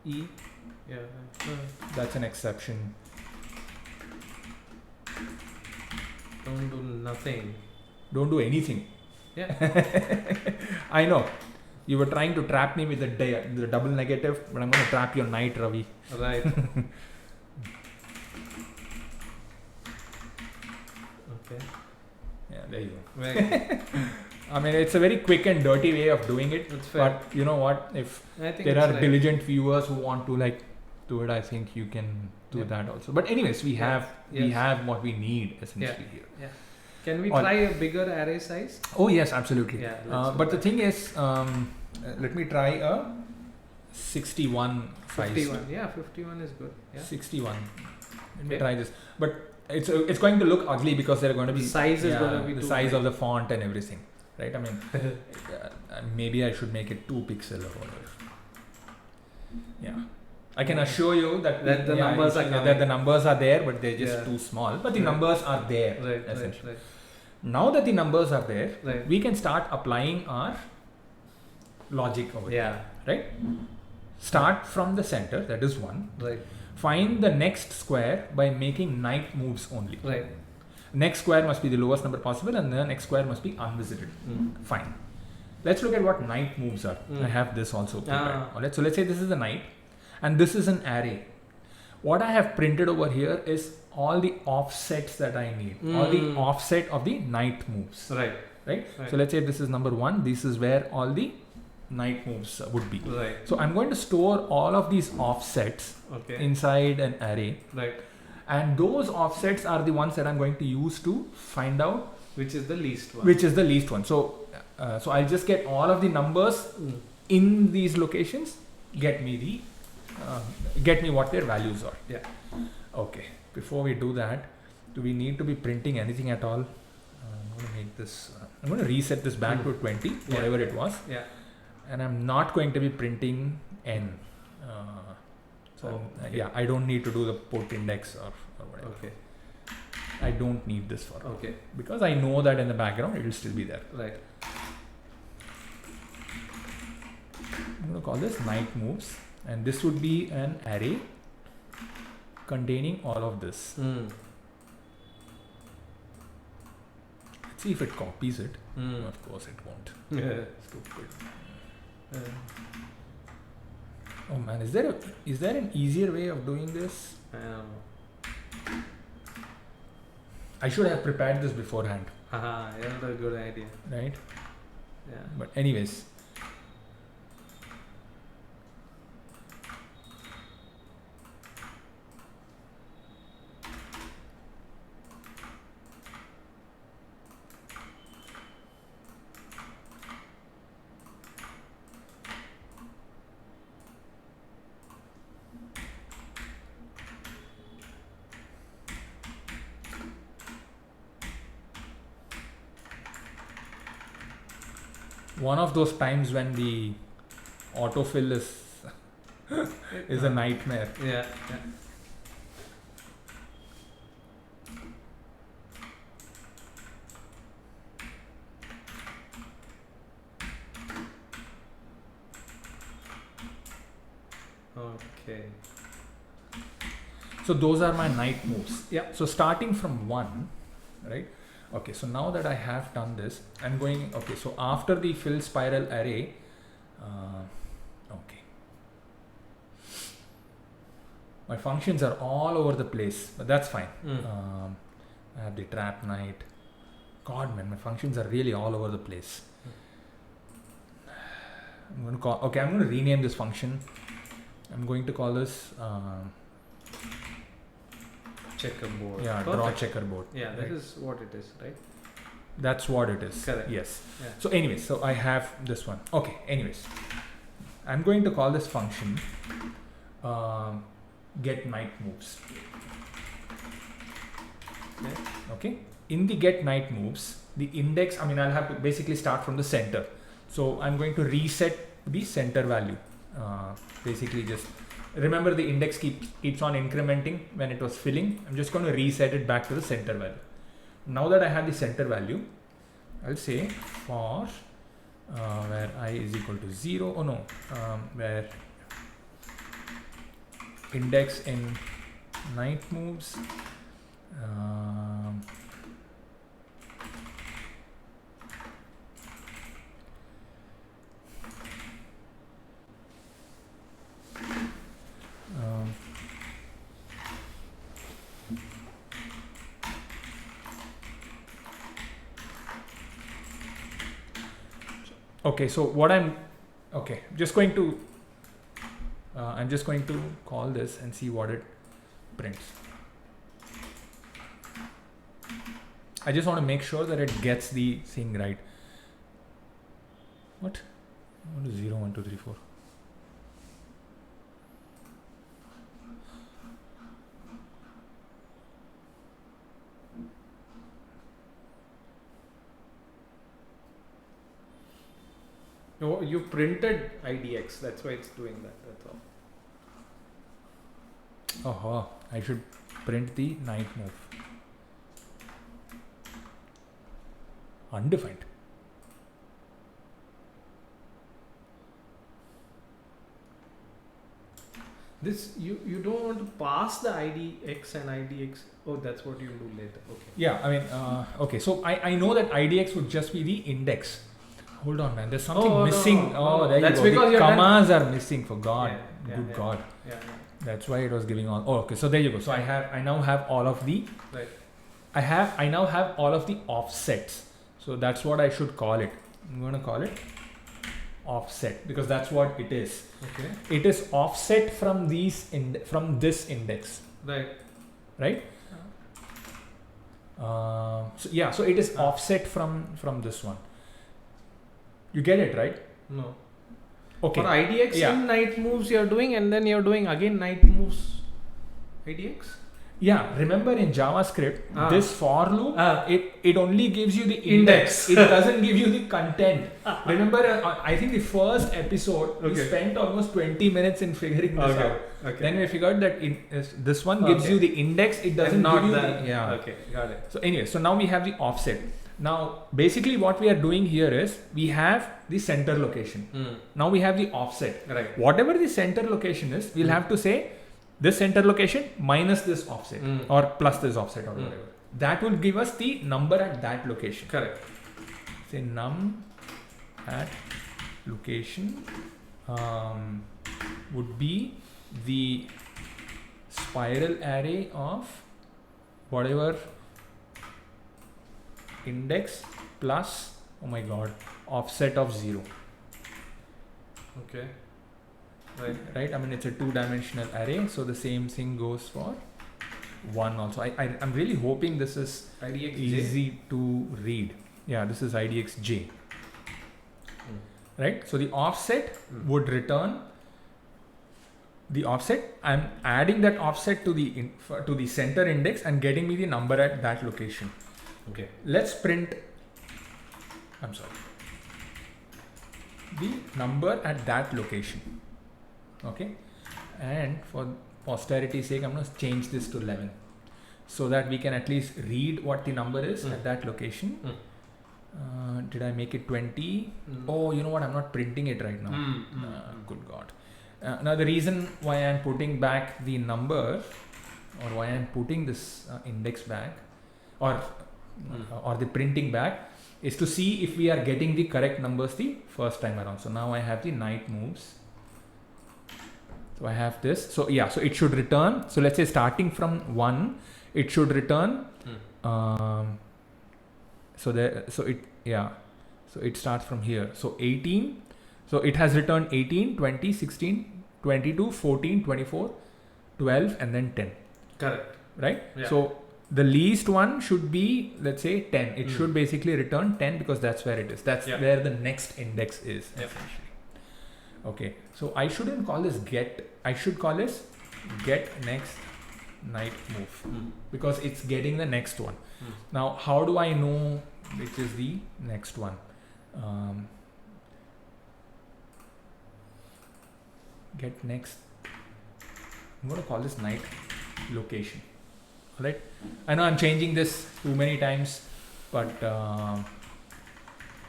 E. Yeah. That's an exception. Don't do nothing. Don't do anything. Yeah. I know. You were trying to trap me with the double negative, but I'm going to trap your knight, Ravi. Right. Okay. Yeah, there you go. Right. I mean, it's a very quick and dirty way of doing it. That's fair. But you know what? If I think there it's are right. diligent viewers who want to do it, I think you can do that also. But anyways, we have what we need essentially here. Yeah. Can we try a bigger array size? Oh yes, absolutely. Yeah. But the thing is, let me try a 61 size. 51. Yeah, 51 is good. Yeah. 61. Let me try this. But it's going to look ugly because there are going to be size is going to be the too size high. of the font and everything, right? I mean, maybe I should make it 2 pixel or whatever. Yeah. I can assure you that the numbers are coming. that the numbers are there, but they're just too small. But the Right. numbers are there, essentially. Now that the numbers are there, we can start applying our logic over here, right? Start from the center, that is 1. Right. Find the next square by making knight moves only. Right. Next square must be the lowest number possible, and the next square must be unvisited. Fine. Let's look at what knight moves are. I have this also prepared. Alright, so let's say this is a knight, and this is an array. What I have printed over here is all the offsets that I need, all the offset of the knight moves. Right. So let's say this is number 1. This is where all the knight moves would be. Right. So I'm going to store all of these offsets inside an array. Right. And those offsets are the ones that I'm going to use to find out which is the least one. Which is the least one. So I'll just get all of the numbers in these locations. Get me what their values are. Yeah. Okay. Before we do that, do we need to be printing anything at all? I'm going to make this. I'm going to reset this back to 20, whatever it was. Yeah. And I'm not going to be printing n. I don't need to do the put index or whatever. Okay. I don't need this for because I know that in the background it will still be there. Right. I'm going to call this knight moves, and this would be an array containing all of this. Let's see if it copies it. Of course it won't. Stupid. Oh man, is there an easier way of doing this? I should have prepared this beforehand. That's a good idea. Right? Yeah. But anyways. One of those times when the autofill is a nightmare. Yeah. Okay. So those are my knight moves. Yeah. So starting from 1, right? Okay, so now that I have done this, I'm going, okay, so after the fill spiral array, okay. My functions are all over the place, but that's fine. I have the trap knight. God, man, my functions are really all over the place. I'm going to call, okay, I'm going to rename this function. I'm going to call this, Checkerboard. yeah, Perfect. draw checkerboard. Yeah, that right? is what it is, right? That's what it is. Correct. Yes. Yeah. So anyways, so I have this one. Okay, anyways. I'm going to call this function get knight moves. Okay. In the get knight moves, the index, I mean, I'll have to basically start from the center. So I'm going to reset the center value. Basically just remember the index keeps on incrementing when it was filling. I'm just going to reset it back to the center value. Now that I have the center value, I'll say for where I is equal to 0, oh no, where index in knight moves, okay, so what I'm just going to I'm just going to call this and see what it prints. I just want to make sure that it gets the thing right. What? What is 0, 1, 2, 3, 4? No, you printed IDX. That's why it's doing that. That's all. I should print the knight move. Undefined. This you don't want to pass the IDX and IDX. Oh, that's what you do later. Okay. Yeah, I mean, okay, so I know that IDX would just be the index. Hold on, man. There's something missing. No. There That's you go. because The you're commas are missing. For God, Yeah, good yeah. God. Yeah. That's why it was giving all. Oh, okay. So there you go. So I now have all of the. Right. I now have all of the offsets. So that's what I should call it. I'm going to call it offset because that's what it is. Okay. It is offset from from this index. Right. Right. So yeah. So it is offset from this one. You get it, right? No. Okay. For IDX Yeah. in knight moves you're doing, and then you're doing again knight moves IDX. Yeah, remember in JavaScript, this for loop, it only gives you the index. It doesn't give you the content. Remember, I think the first episode, we spent almost 20 minutes in figuring this out. Okay. Then we figured that this one gives you the index, it doesn't not give you the. yeah. Okay, got it. So anyway, so now we have the offset. Now, basically what we are doing here is, we have the center location. Now we have the offset. Right. Whatever the center location is, we'll have to say, this center location minus this offset or plus this offset or whatever. That will give us the number at that location. Correct. Say num at location would be the spiral array of whatever index plus, oh my god, offset of 0. Okay. Right? I mean, it's a 2-dimensional array, so the same thing goes for 1 also. I'm really hoping this is IDX easy to read. Yeah, this is IDXJ. Right? So the offset would return the offset. I'm adding that offset to the center index and getting me the number at that location. Okay. Let's print, I'm sorry, the number at that location. Okay, and for posterity's sake, I'm going to change this to 11 so that we can at least read what the number is at that location. Did I make it 20? Oh, you know what? I'm not printing it right now. Good God. Now the reason why I'm putting back the number or why I'm putting this index back, or the printing back, is to see if we are getting the correct numbers the first time around. So now I have the night moves. So I have this. So yeah, so it should return. So let's say starting from 1, it should return. So it starts from here. So 18. So it has returned 18, 20, 16, 22, 14, 24, 12, and then 10. Correct. Right? Yeah. So the least one should be, let's say, 10. It should basically return 10 because that's where it is. That's where the next index is, essentially. Okay. So I shouldn't call this get. I should call this get next night move because it's getting the next one. Now, how do I know which is the next one? Get next. I'm going to call this night location. Alright. I know I'm changing this too many times, but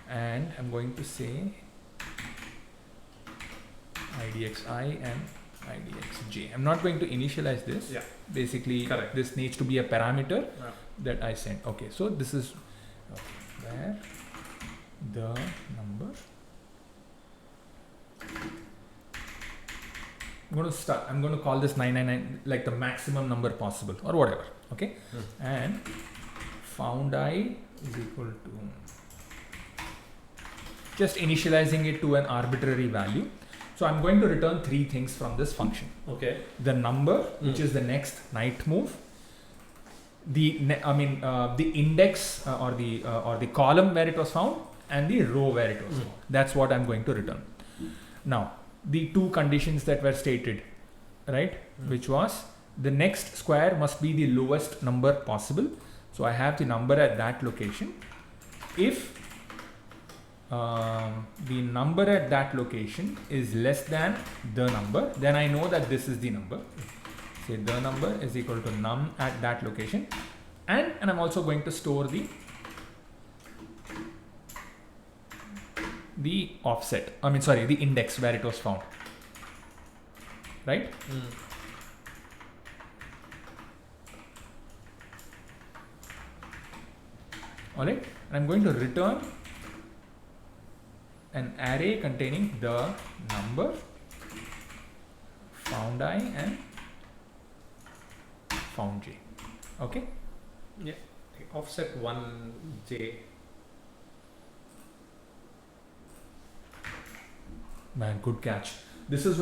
and I'm going to say IDXI and IDXJ. I'm not going to initialize this. Yeah. Basically, correct. This needs to be a parameter that I send. Okay, so this is where the number. I'm going to call this 999, like the maximum number possible or whatever. Okay, and found I is equal to just initializing it to an arbitrary value. So I'm going to return 3 things from this function. Okay. The number, which is the next night move. The index or the column where it was found, and the row where it was found. That's what I'm going to return. Now, the 2 conditions that were stated, right? Which was the next square must be the lowest number possible. So I have the number at that location. If the number at that location is less than the number, then I know that this is the number. Say the number is equal to num at that location, and I'm also going to store the offset. The index where it was found. Right? Alright, and I'm going to return an array containing the number, found I, and found j. Okay? Yeah. Offset 1j. Man, good catch. This is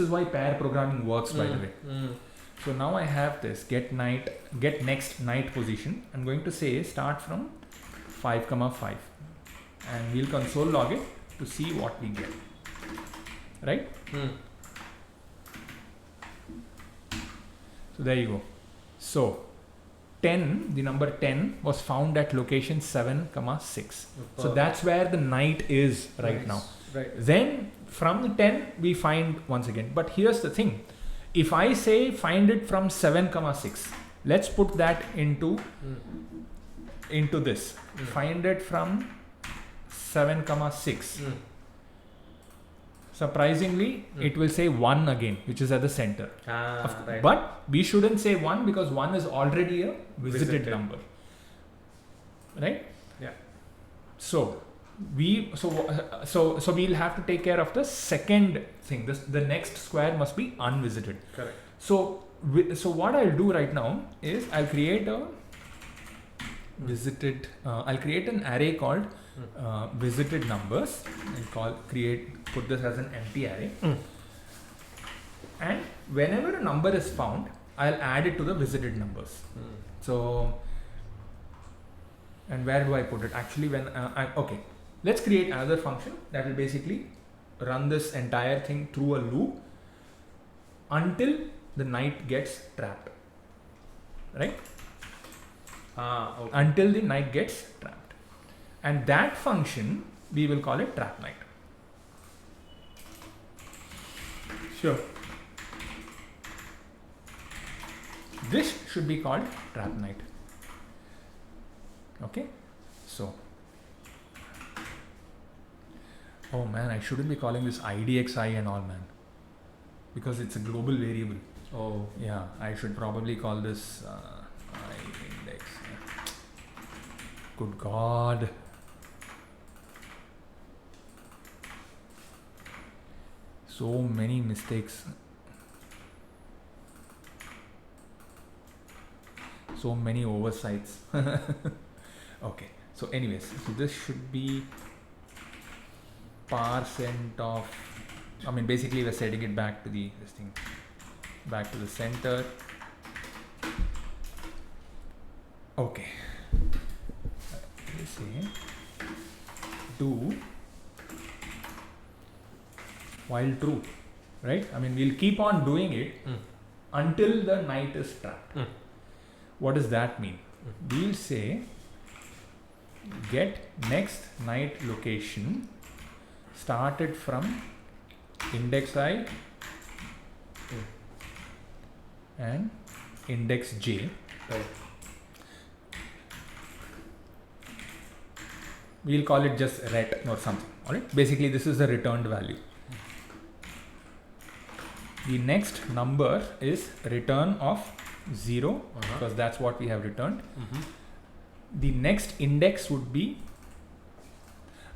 why pair programming works, by the way. So now I have this get next night position. I'm going to say start from 5, 5, and we'll console log it to see what we get. Right? So there you go. So 10, the number 10 was found at location 7, 6. So that's where the night is right now. Right. Then from the 10 we find once again. But here's the thing. If I say find it from 7, 6, let's put that into this. Find it from 7, 6. Surprisingly, it will say 1 again, which is at the center. Right. But we shouldn't say 1 because 1 is already a visited number. Right? Yeah. So we'll have to take care of the second thing. The next square must be unvisited. Correct. So what I'll do right now is I'll create a visited. I'll create an array called visited numbers and put this as an empty array. And whenever a number is found, I'll add it to the visited numbers. So, and where do I put it? Actually, okay. Let's create another function that will basically run this entire thing through a loop until the night gets trapped. Right? Okay. Until the night gets trapped. And that function, we will call it trap night. Sure. This should be called trap night. Okay? So, oh man, I shouldn't be calling this IDXI and all, man, because it's a global variable. Oh. Yeah, I should probably call this I index. Good God. So many mistakes. So many oversights. Okay. So anyways, so this should be % of, I mean basically we're setting it back to the this thing, back to the center. Okay. Let's say do while true, right? I mean we'll keep on doing it until the knight is trapped. What does that mean? We'll say get next knight location started from index I and index J. Right. We'll call it just ret or something. Alright. Basically, this is the returned value. The next number is return of 0 because that's what we have returned. The next index would be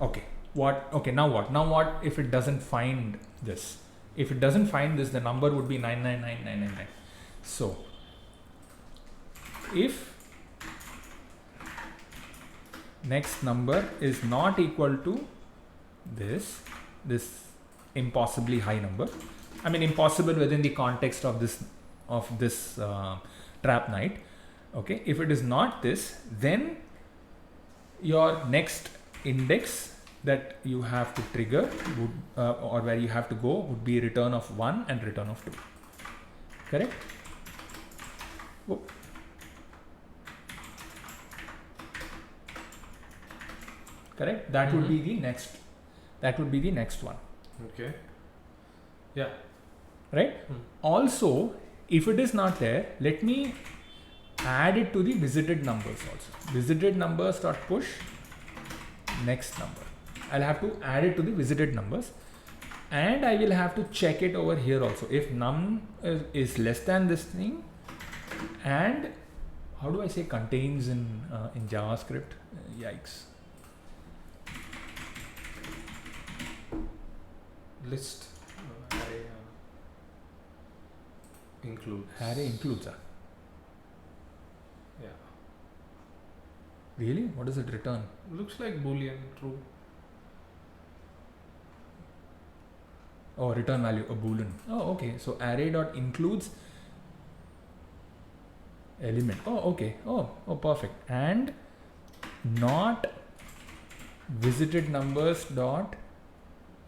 okay. What? Okay. Now what? Now what if it doesn't find this? If it doesn't find this, the number would be 999999. So if next number is not equal to this impossibly high number, I mean impossible within the context of this trap knight. Okay, if it is not this, then your next index that you have to trigger would or where you have to go would be return of 1 and return of 2. Correct? Whoop. Correct? That would be the next. That would be the next one. Okay. Yeah. Right? Also, if it is not there, let me add it to the visited numbers also. Visited numbers dot push next number. I'll have to add it to the visited numbers, and I will have to check it over here also. If num is less than this thing, and how do I say contains in JavaScript? Yikes. List array includes. Array includes. Yeah. Really? What does it return? Looks like Boolean true. Oh, return value, a boolean. Oh, okay. So array dot includes element. Oh, okay. Oh, perfect. And not visited numbers dot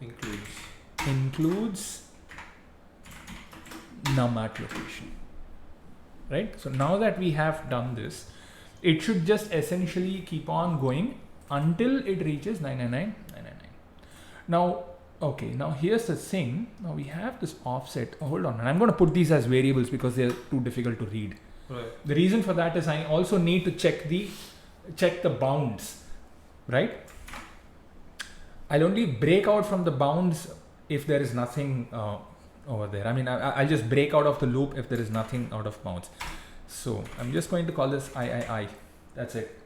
includes num at location. Right? So now that we have done this, it should just essentially keep on going until it reaches 999999. Now, okay, now here's the thing. Now we have this offset. Oh, hold on. And I'm going to put these as variables because they're too difficult to read. Right. The reason for that is I also need to check the bounds, right? I'll only break out from the bounds if there is nothing over there. I mean, I'll just break out of the loop if there is nothing out of bounds. So I'm just going to call this I. That's it.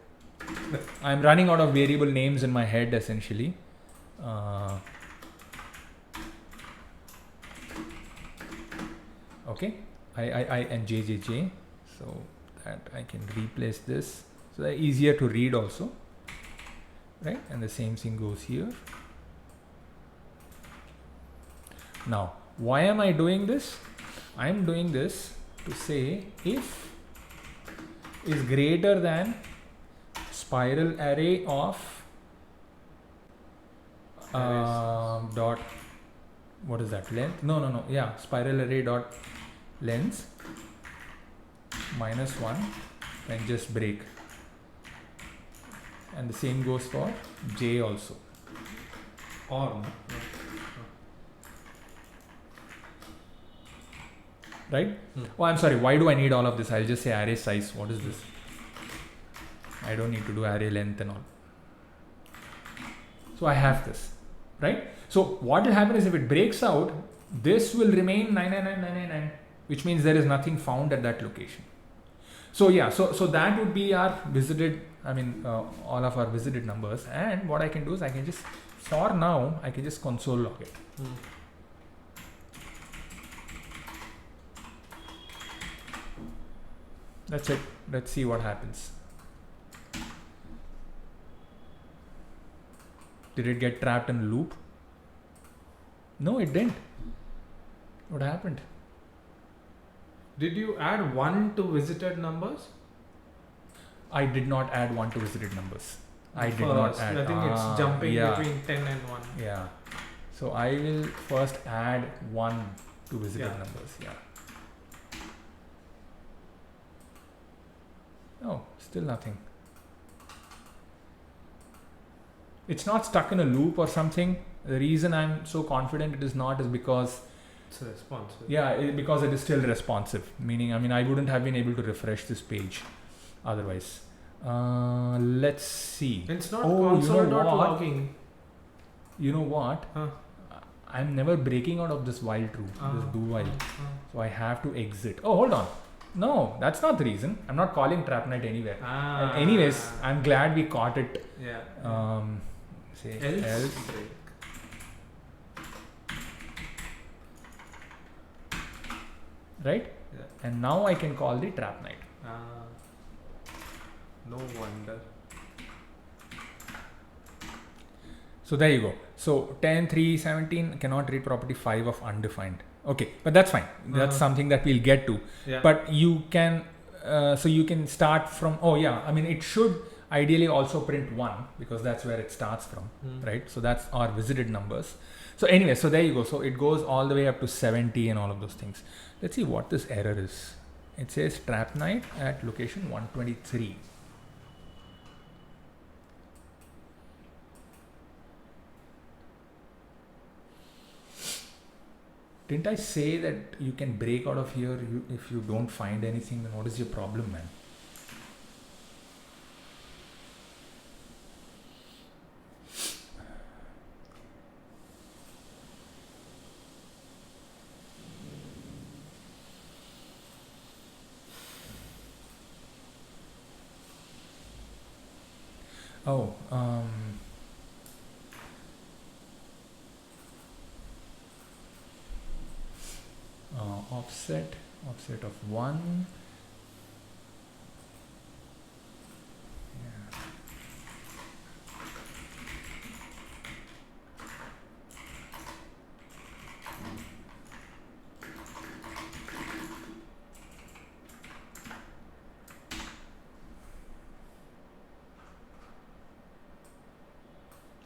I'm running out of variable names in my head essentially. Okay, I and j, so that I can replace this, so they're easier to read also, right? And the same thing goes here. Now, why am I doing this? I am doing this to say if is greater than spiral array of dot, what is that, length? No, yeah, spiral array dot length -1, and just break. And the same goes for j also. Or no. Right? Oh, I'm sorry, why do I need all of this? I'll just say array size. What is this? I don't need to do array length and all. So I have this, right? So what will happen is if it breaks out, this will remain 99999, which means there is nothing found at that location. So yeah, so that would be our visited, all of our visited numbers. And what I can do is I can just, for now, I can just console log it. That's it. Let's see what happens. Did it get trapped in a loop? No, it didn't. What happened? Did you add 1 to visited numbers? I did not add 1 to visited numbers. I did First, not add. I think it's jumping yeah. between 10 and 1. Yeah. So I will first add 1 to visited Yeah. numbers. Yeah. Oh, still nothing. It's not stuck in a loop or something. The reason I'm so confident it is not is because It's responsive. because it is still responsive. Meaning, I wouldn't have been able to refresh this page otherwise. Let's see. It's not Oh, console.logging. You know what? Huh. I'm never breaking out of this while true, this do while. So I have to exit. Oh, hold on. No, that's not the reason. I'm not calling TrapNight anywhere. And anyways, I'm glad we caught it. Yeah. Say Else. Break. right? Yeah. And now I can call the TrapNight. No wonder. So there you go. So 10.3.17 cannot read property 5 of undefined. Okay, but that's fine. That's something that we'll get to. Yeah. But you can, so you can start from, it should ideally also print 1 because that's where it starts from, right? So that's our visited numbers. So anyway, so there you go. So it goes all the way up to 70 and all of those things. Let's see what this error is. It says TrapNight at location 123. Didn't I say that you can break out of here if you don't find anything? Then what is your problem, man? Oh, offset of 1. Yeah.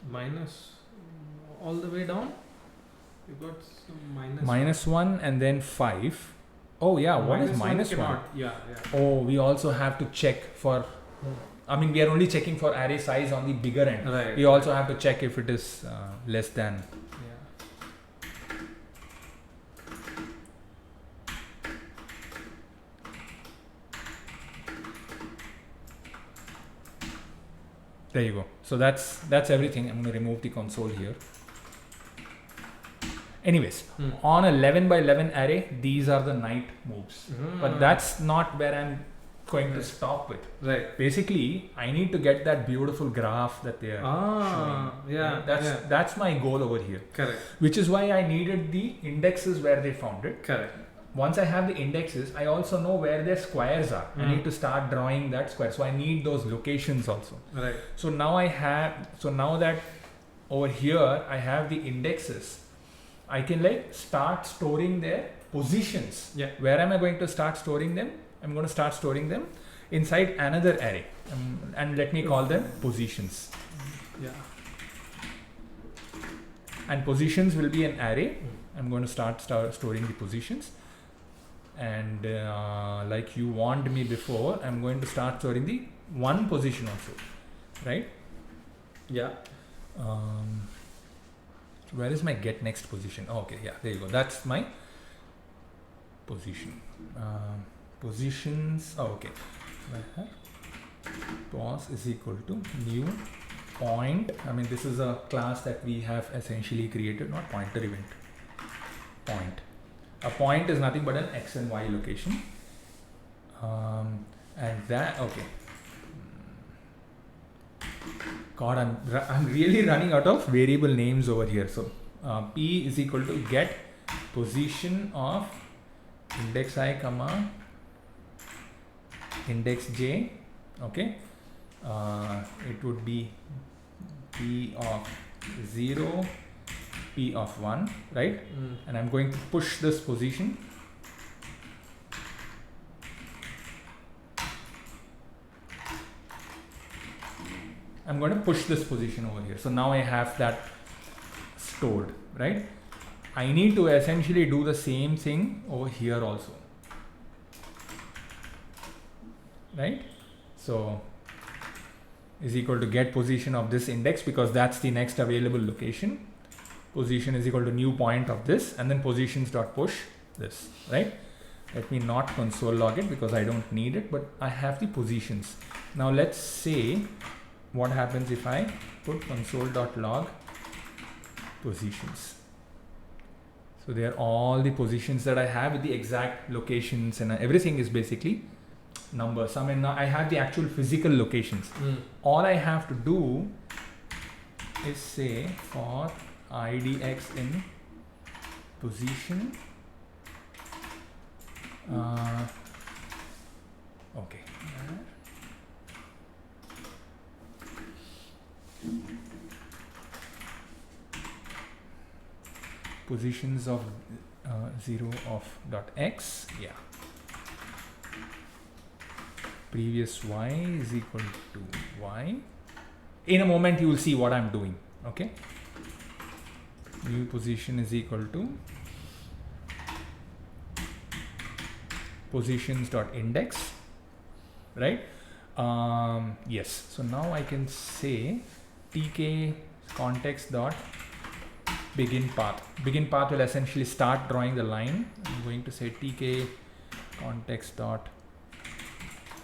Minus all the way down. You got some minus 1 and then 5. Oh yeah, what is minus 1? Yeah. Oh, we also have to check for, we are only checking for array size on the bigger end. Right. We also have to check if it is less than. Yeah. There you go. So that's everything. I'm going to remove the console here. Anyways, on a 11 by 11 array, these are the night moves. But that's not where I'm going to stop with. Right. Basically, I need to get that beautiful graph that they are showing. Yeah. That's my goal over here. Correct. Which is why I needed the indexes where they found it. Correct. Once I have the indexes, I also know where their squares are. I need to start drawing that square. So I need those locations also. Right. So now now that over here I have the indexes, I can start storing their positions. Yeah. Where am I going to start storing them? I'm going to start storing them inside another array. And let me call them positions. Yeah. And positions will be an array. I'm going to start storing the positions. And like you warned me before, I'm going to start storing the one position also. Right? Yeah. Where is my get next position? Oh, okay, yeah, there you go. That's my position. Positions. Oh, okay. Pos is equal to new point. This is a class that we have essentially created, not pointer event. Point. A point is nothing but an x and y location. And that, okay. God, I'm really running out of variable names over here. So p is equal to get position of index I comma index j. Okay, it would be p of 0, p of 1, right? And I'm going to push this position. I'm going to push this position over here. So now I have that stored, right? I need to essentially do the same thing over here also, right? So is equal to get position of this index, because that's the next available location. Position is equal to new point of this, and then positions dot push this, right? Let me not console log it because I don't need it, but I have the positions. Now let's say what happens if I put console.log positions. So they are all the positions that I have with the exact locations, and everything is basically numbers. I mean, I have the actual physical locations. All I have to do is say for idx in position. Okay. Positions of 0 of dot x, yeah. Previous y is equal to y. In a moment you will see what I'm doing, okay? New position is equal to positions dot index, right? Yes, so now I can say tk context dot begin path. Begin path will essentially start drawing the line. I'm going to say tk context dot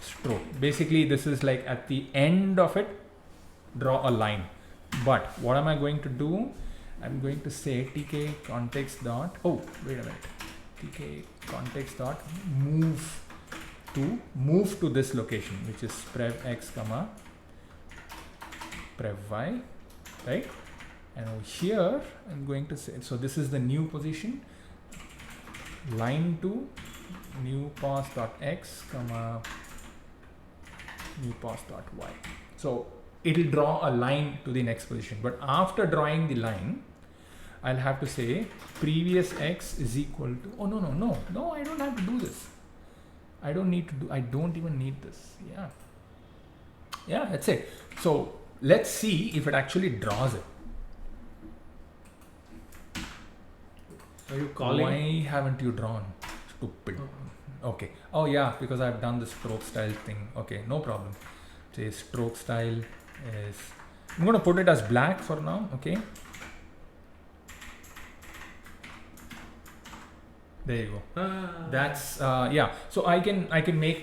stroke. Basically this is like at the end of it, draw a line. But what am I going to do? I'm going to say tk context dot, oh wait a minute, tk context dot move to this location, which is prev x comma prev y, right? And over here I'm going to say, so this is the new position, line to new path dot x comma new path dot y. So it'll draw a line to the next position, but after drawing the line I'll have to say previous x is equal to, oh no, I don't have to do this. I don't even need this. Yeah, that's it. So let's see if it actually draws it. Are you calling? Why haven't you drawn? Stupid. Okay. Oh yeah, because I've done the stroke style thing. Okay, no problem. Say stroke style is, I'm going to put it as black for now. Okay. There you go. That's yeah. So I can make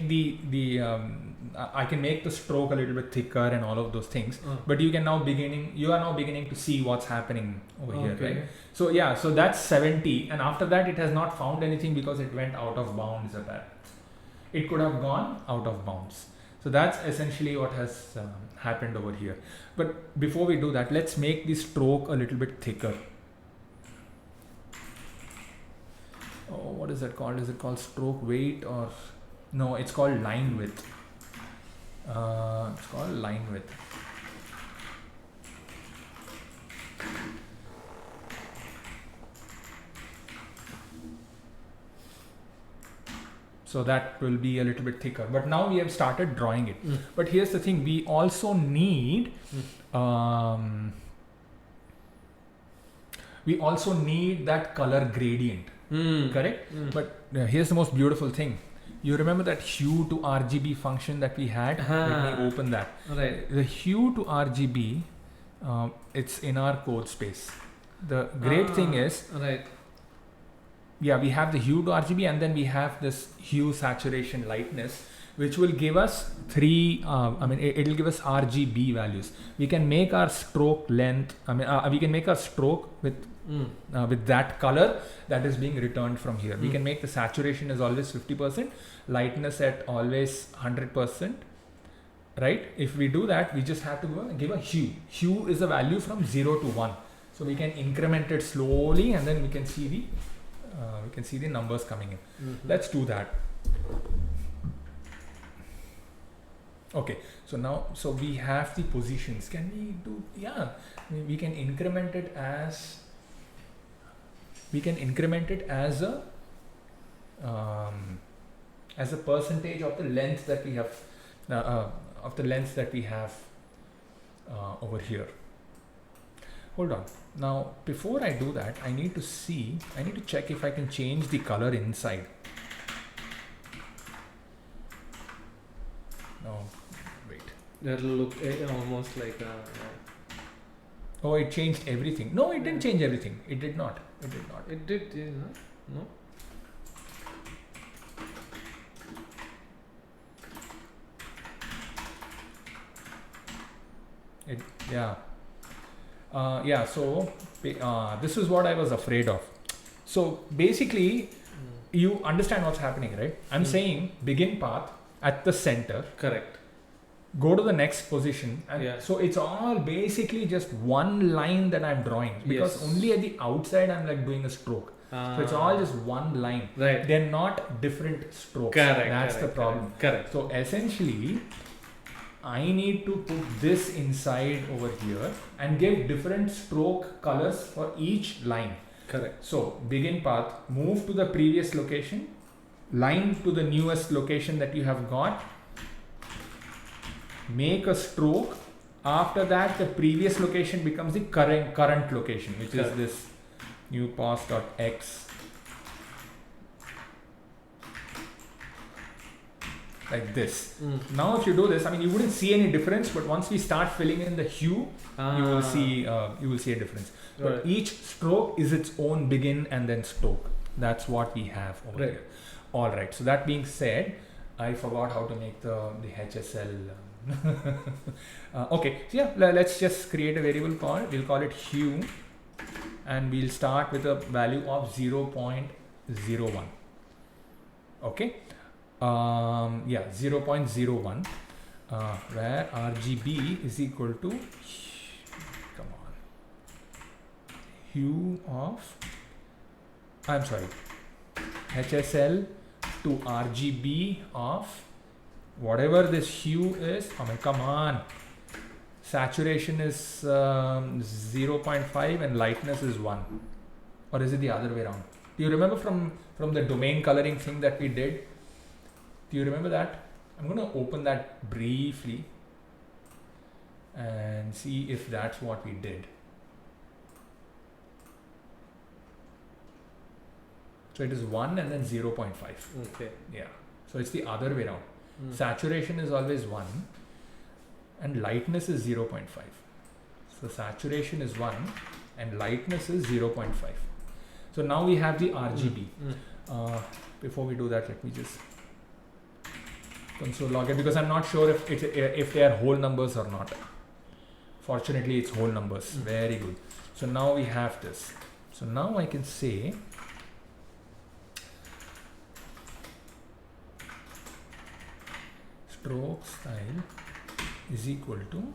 I can make the stroke a little bit thicker and all of those things. But you are now beginning to see what's happening over here, right? So yeah, so that's 70, and after that it has not found anything because it went out of bounds. It could have gone out of bounds. So that's essentially what has happened over here. But before we do that, let's make the stroke a little bit thicker. Oh, what is that called? Is it called stroke weight, or no? It's called line width. It's called line width. So that will be a little bit thicker. But now we have started drawing it. But here's the thing: we also need that color gradient. Correct? But here's the most beautiful thing. You remember that hue to RGB function that we had? Let me open that. Right. The hue to RGB, it's in our code space. The great thing is, yeah, we have the hue to RGB, and then we have this hue, saturation, lightness. which will give us it'll give us RGB values. We can make our stroke length, we can make our stroke with that color that is being returned from here. We can make the saturation as always 50%, lightness at always 100%, right? If we do that, we just have to go and give a hue. Hue is a value from 0 to 1. So we can increment it slowly, and then we can see the numbers coming in. Let's do that. Okay, so now we have the positions. Can we do? Yeah, we can increment it as a percentage of the length that we have over here. Hold on. Now, before I do that, I need to check if I can change the color inside. No, wait. That'll look almost like Oh, it changed everything. No, it didn't change everything. It did not. It did, no? So this is what I was afraid of. So basically, you understand what's happening, right? I'm saying begin path at the center. Correct. Go to the next position, and so it's all basically just one line that I'm drawing, because only at the outside I'm like doing a stroke. So it's all just one line. Right. They're not different strokes. Correct. That's the problem. Correct. So essentially, I need to put this inside over here and give different stroke colors for each line. Correct. So begin path, move to the previous location, line to the newest location that you have got, make a stroke. After that, the previous location becomes the current location, which is this new pos.x. Like this. Now if you do this, you wouldn't see any difference, but once we start filling in the hue, you will see a difference. Right. But each stroke is its own begin and then stroke. That's what we have over here. All right. So that being said, I forgot how to make the HSL. Okay. So let's just create a variable called, we'll call it hue, and we'll start with a value of 0.01. Okay. 0.01, where RGB is equal to, hue of, HSL to RGB of whatever this hue is. Saturation is 0.5 and lightness is 1. Or is it the other way around? Do you remember from the domain coloring thing that we did? Do you remember that? I'm going to open that briefly and see if that's what we did. So it is 1 and then 0.5. Okay. Yeah. So it's the other way around. Saturation is always 1 and lightness is 0.5. So saturation is 1 and lightness is 0.5. So now we have the RGB. Before we do that, let me just console log it, because I'm not sure if they are whole numbers or not. Fortunately, it's whole numbers. Very good. So now we have this. So now I can say stroke style is equal to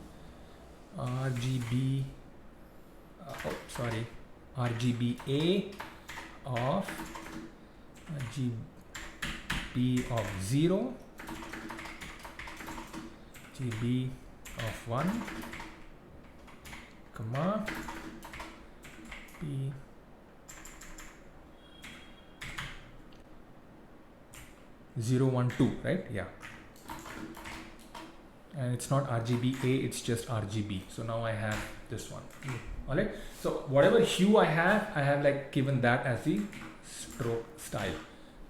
RGB. RGBA of RGB of 0. GB of 1, comma, P (0, 1, 2), right? Yeah. And it's not RGBA, it's just RGB. So now I have this one. Alright. So whatever hue I have like given that as the stroke style.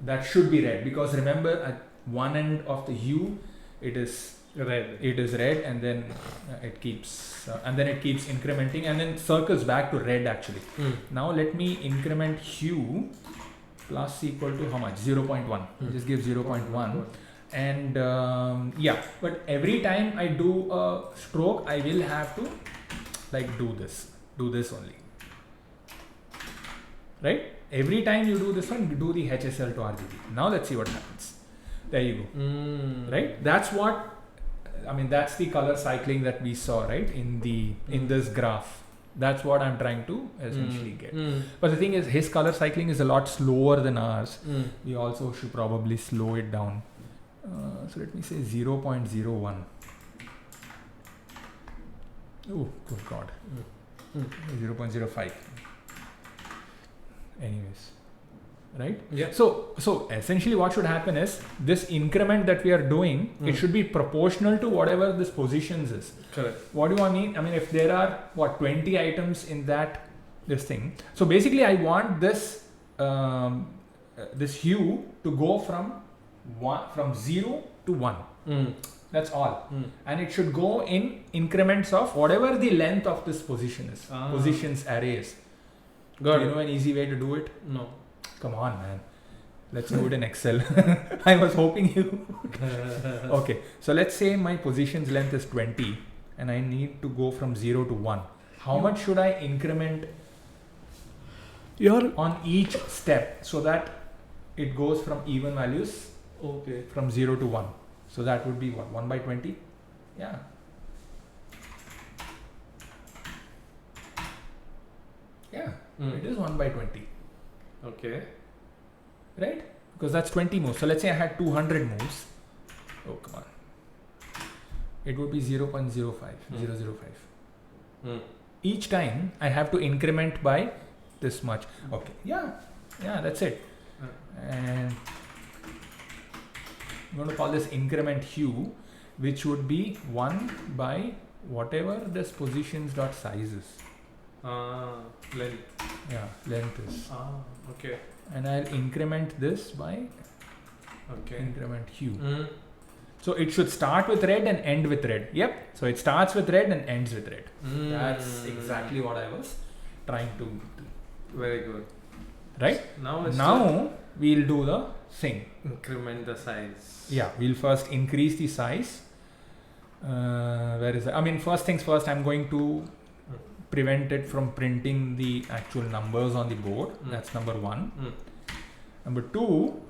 That should be red, because remember at one end of the hue it is red, and then it keeps incrementing and then circles back to red actually. Now let me increment hue plus equal to how much? 0.1. Just give 0.1, and yeah, but every time I do a stroke, I will have to like do this only, right? Every time you do this one, you do the HSL to RGB. Now let's see what happens. There you go. Right? That's what, I mean, that's the color cycling that we saw, right? In this graph. That's what I'm trying to essentially get. But the thing is, his color cycling is a lot slower than ours. We also should probably slow it down. So let me say 0.01. Oh, good God. 0.05. Anyways, right? Yeah. So essentially what should happen is this increment that we are doing, it should be proportional to whatever this positions is. Correct. What do I mean? I mean, if there are 20 items in this thing. So basically I want this this hue to go from 0 to 1. That's all. And it should go in increments of whatever the length of this position is. Positions array is. Got Do you it. know an easy way to do it? No. Come on, man. Let's do it in Excel. I was hoping you. Okay, so let's say my position's length is 20 and I need to go from 0 to 1. How much should I increment on each step so that it goes from even values from 0 to 1? So that would be what? 1 by 20? Yeah. Yeah, it is 1 by 20. Okay. Right? Because that's 20 moves. So let's say I had 200 moves. Oh, come on. It would be 0.05. 0.05. Each time I have to increment by this much. Okay. Yeah, that's it. And I'm going to call this increment hue, which would be 1 by whatever this positions dot size is. Length. Yeah, length is. Okay. And I'll increment this by increment hue. So it should start with red and end with red. Yep. So it starts with red and ends with red. That's exactly what I was trying to do. Very good. Right? Now we'll do the thing. increment the size. Yeah, we'll first increase the size. Where is it? I mean, first things first, I'm going to prevent it from printing the actual numbers on the board. That's number 1. Number 2,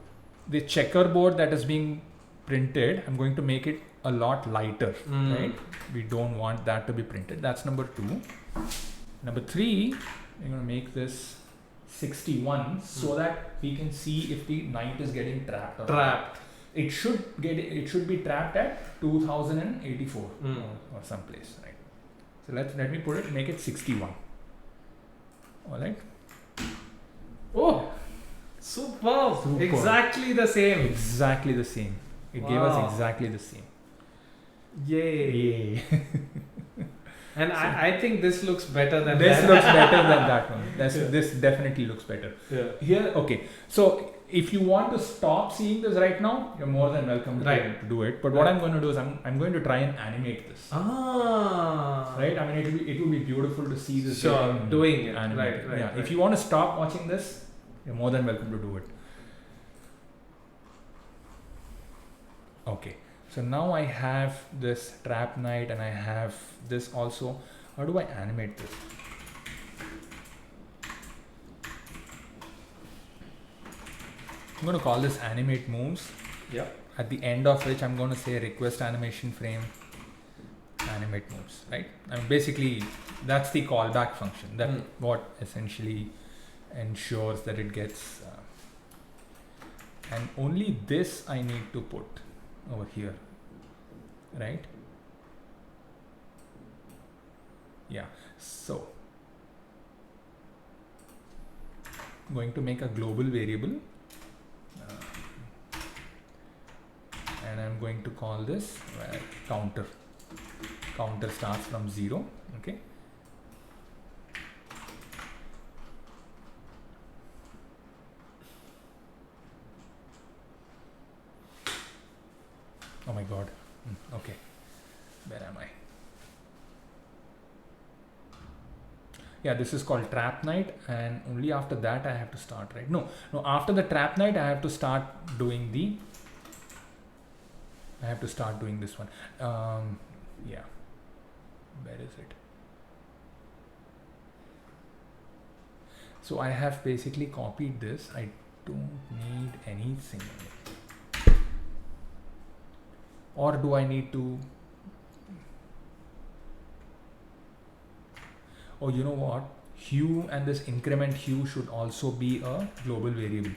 the checkerboard that is being printed, I'm going to make it a lot lighter, right? We don't want that to be printed. That's number 2. Number 3, we're going to make this 61 so that we can see if the knight is getting trapped or not. It should be trapped at 2084 or someplace, right? So let me make it 61. All right. Oh, superb. Exactly the same. Exactly the same. It gave us exactly the same. Yay. And I think this looks better than this that. looks better than that one. This definitely looks better. Yeah. Here, okay. So if you want to stop seeing this right now, you're more than welcome to do it. But what I'm going to do is I'm going to try and animate this. Right? I mean, it will be beautiful to see this. Sure, doing it. Animated. Right. If you want to stop watching this, you're more than welcome to do it. Okay. So now I have this trap knight and I have this also. How do I animate this? I'm going to call this animate moves. Yeah. At the end of which I'm going to say request animation frame animate moves, right? I mean, basically that's the callback function. That what essentially ensures that it gets and only this I need to put over here, right? Yeah, so I'm going to make a global variable and I'm going to call this counter starts from 0. Okay, oh my god. Okay, where am I? Yeah, this is called trap knight, and only after that I have to start, right? No, after the trap knight I have to start doing the I have to start doing this one. Yeah. Where is it? So I have basically copied this. I don't need anything in it. Or do I need to? Oh, you know what? Hue and this increment hue should also be a global variable.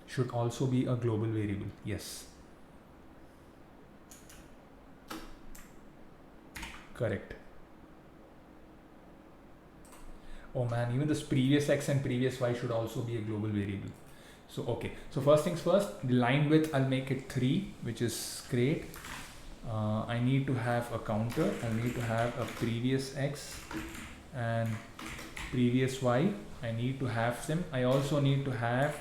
Should also be a global variable. Yes. Correct. Oh man, even this previous x and previous y should also be a global variable. So okay, so first things first, the line width I'll make it 3, which is great. I need to have a counter. I need to have a previous x and previous y. I need to have them. I also need to have,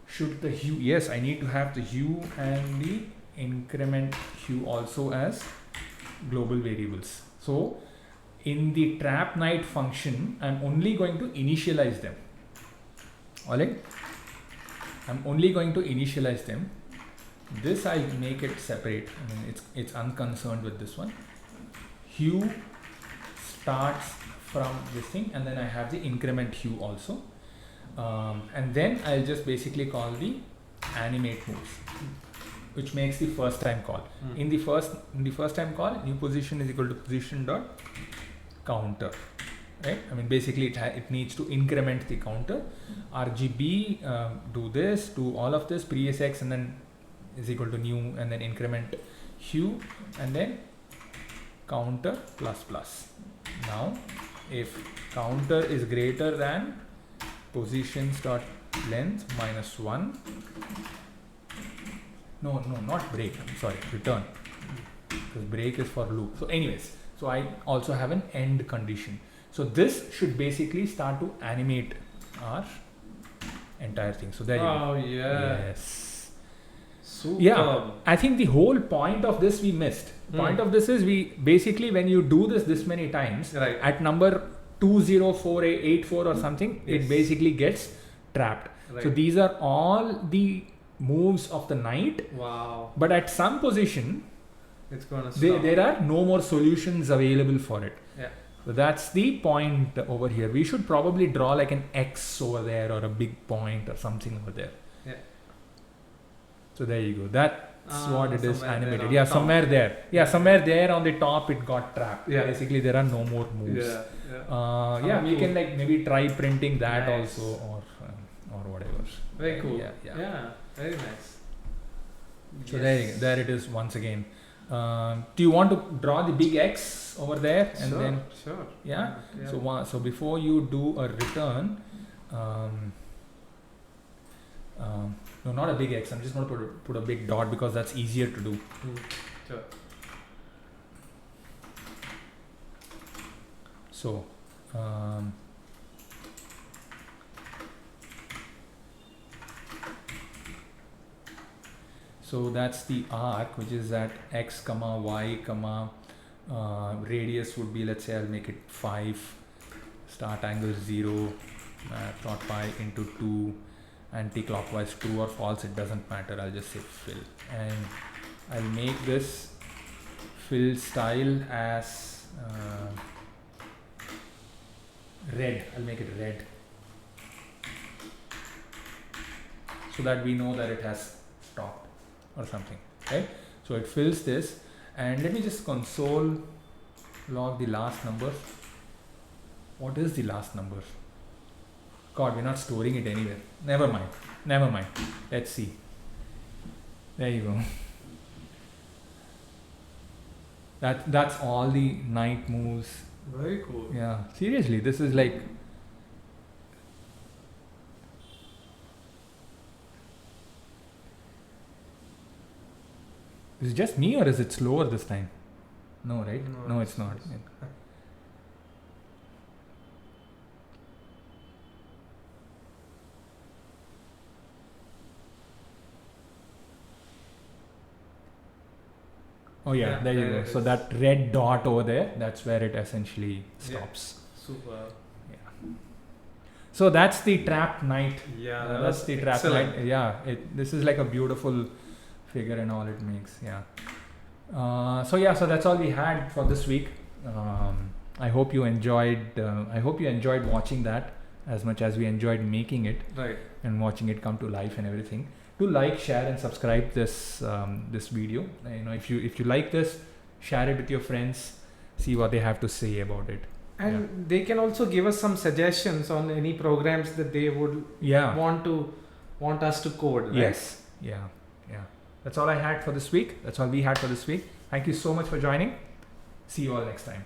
should the hue, yes, I need to have the hue and the increment hue also as global variables. So in the trap night function, I'm only going to initialize them. Alright, I'm only going to initialize them. This I'll make it separate. I mean, it's unconcerned with this one. Hue starts from this thing, and then I have the increment hue also. And then I'll just basically call the animate moves, which makes the first time call. In the first time call, new position is equal to position dot counter, right? I mean, basically it needs to increment the counter. RGB, do this, do all of this, previous x, and then is equal to new, and then increment hue, and then counter plus plus. Now, if counter is greater than positions dot length minus 1, no, not break, I'm sorry, return, because break is for loop. So anyways, so I also have an end condition. So this should basically start to animate our entire thing. So there you go. Oh yeah. Yes. Super. Yeah, I think the whole point of this we missed. Point of this is we basically, when you do this many times, Right. at number 204884 or something, Yes. it basically gets trapped. Right. So these are all the moves of the knight, Wow. but at some position It's gonna stop. there are no more solutions available for it. Yeah. So that's the point over here. We should probably draw like an X over there, or a big point or something over there. Yeah. So there you go. That's what it is somewhere there animated. on Yeah, top. somewhere there. Yeah, somewhere there on the top it got trapped. Yeah. Basically there are no more moves. Yeah. Yeah, we cool. can like maybe try printing that Nice. also, or whatever. Very cool. Yeah. Very nice. So there it is once again. Do you want to draw the big X over there, and Sure, then sure. yeah? Yeah. So before you do a return, no, not a big X. I'm just going to put a big dot because that's easier to do. Sure. So so that's the arc, which is at x comma y comma radius would be, let's say I'll make it 5, start angle 0, plot pi into 2, anti-clockwise, true or false, it doesn't matter, I'll just say fill, and I'll make this fill style as red. I'll make it red so that we know that it has stopped or something, right? So it fills this, and let me just console log the last number. What is the last number? God, we're not storing it anywhere. Never mind. Let's see. There you go. That's all the knight moves. Very cool. Yeah, seriously, this is like, is it just me or is it slower this time? No, right? No, it's not. Oh yeah, Yeah, there you there go. it So is. that red dot over there, that's where it essentially Yeah. stops. Super. So that's the Trapped Knight. Yeah, That's the Trapped excellent. Knight. Yeah, this is like a beautiful figure and all it makes. Yeah. So that's all we had for this week. I hope you enjoyed. I hope you enjoyed watching that as much as we enjoyed making it Right. and watching it come to life and everything. Do like, share, and subscribe this video. If you like this, share it with your friends. See what they have to say about it. And they can also give us some suggestions on any programs that they would Yeah. want us to code. Right? Yes. Yeah. That's all I had for this week. That's all we had for this week. Thank you so much for joining. See you all next time.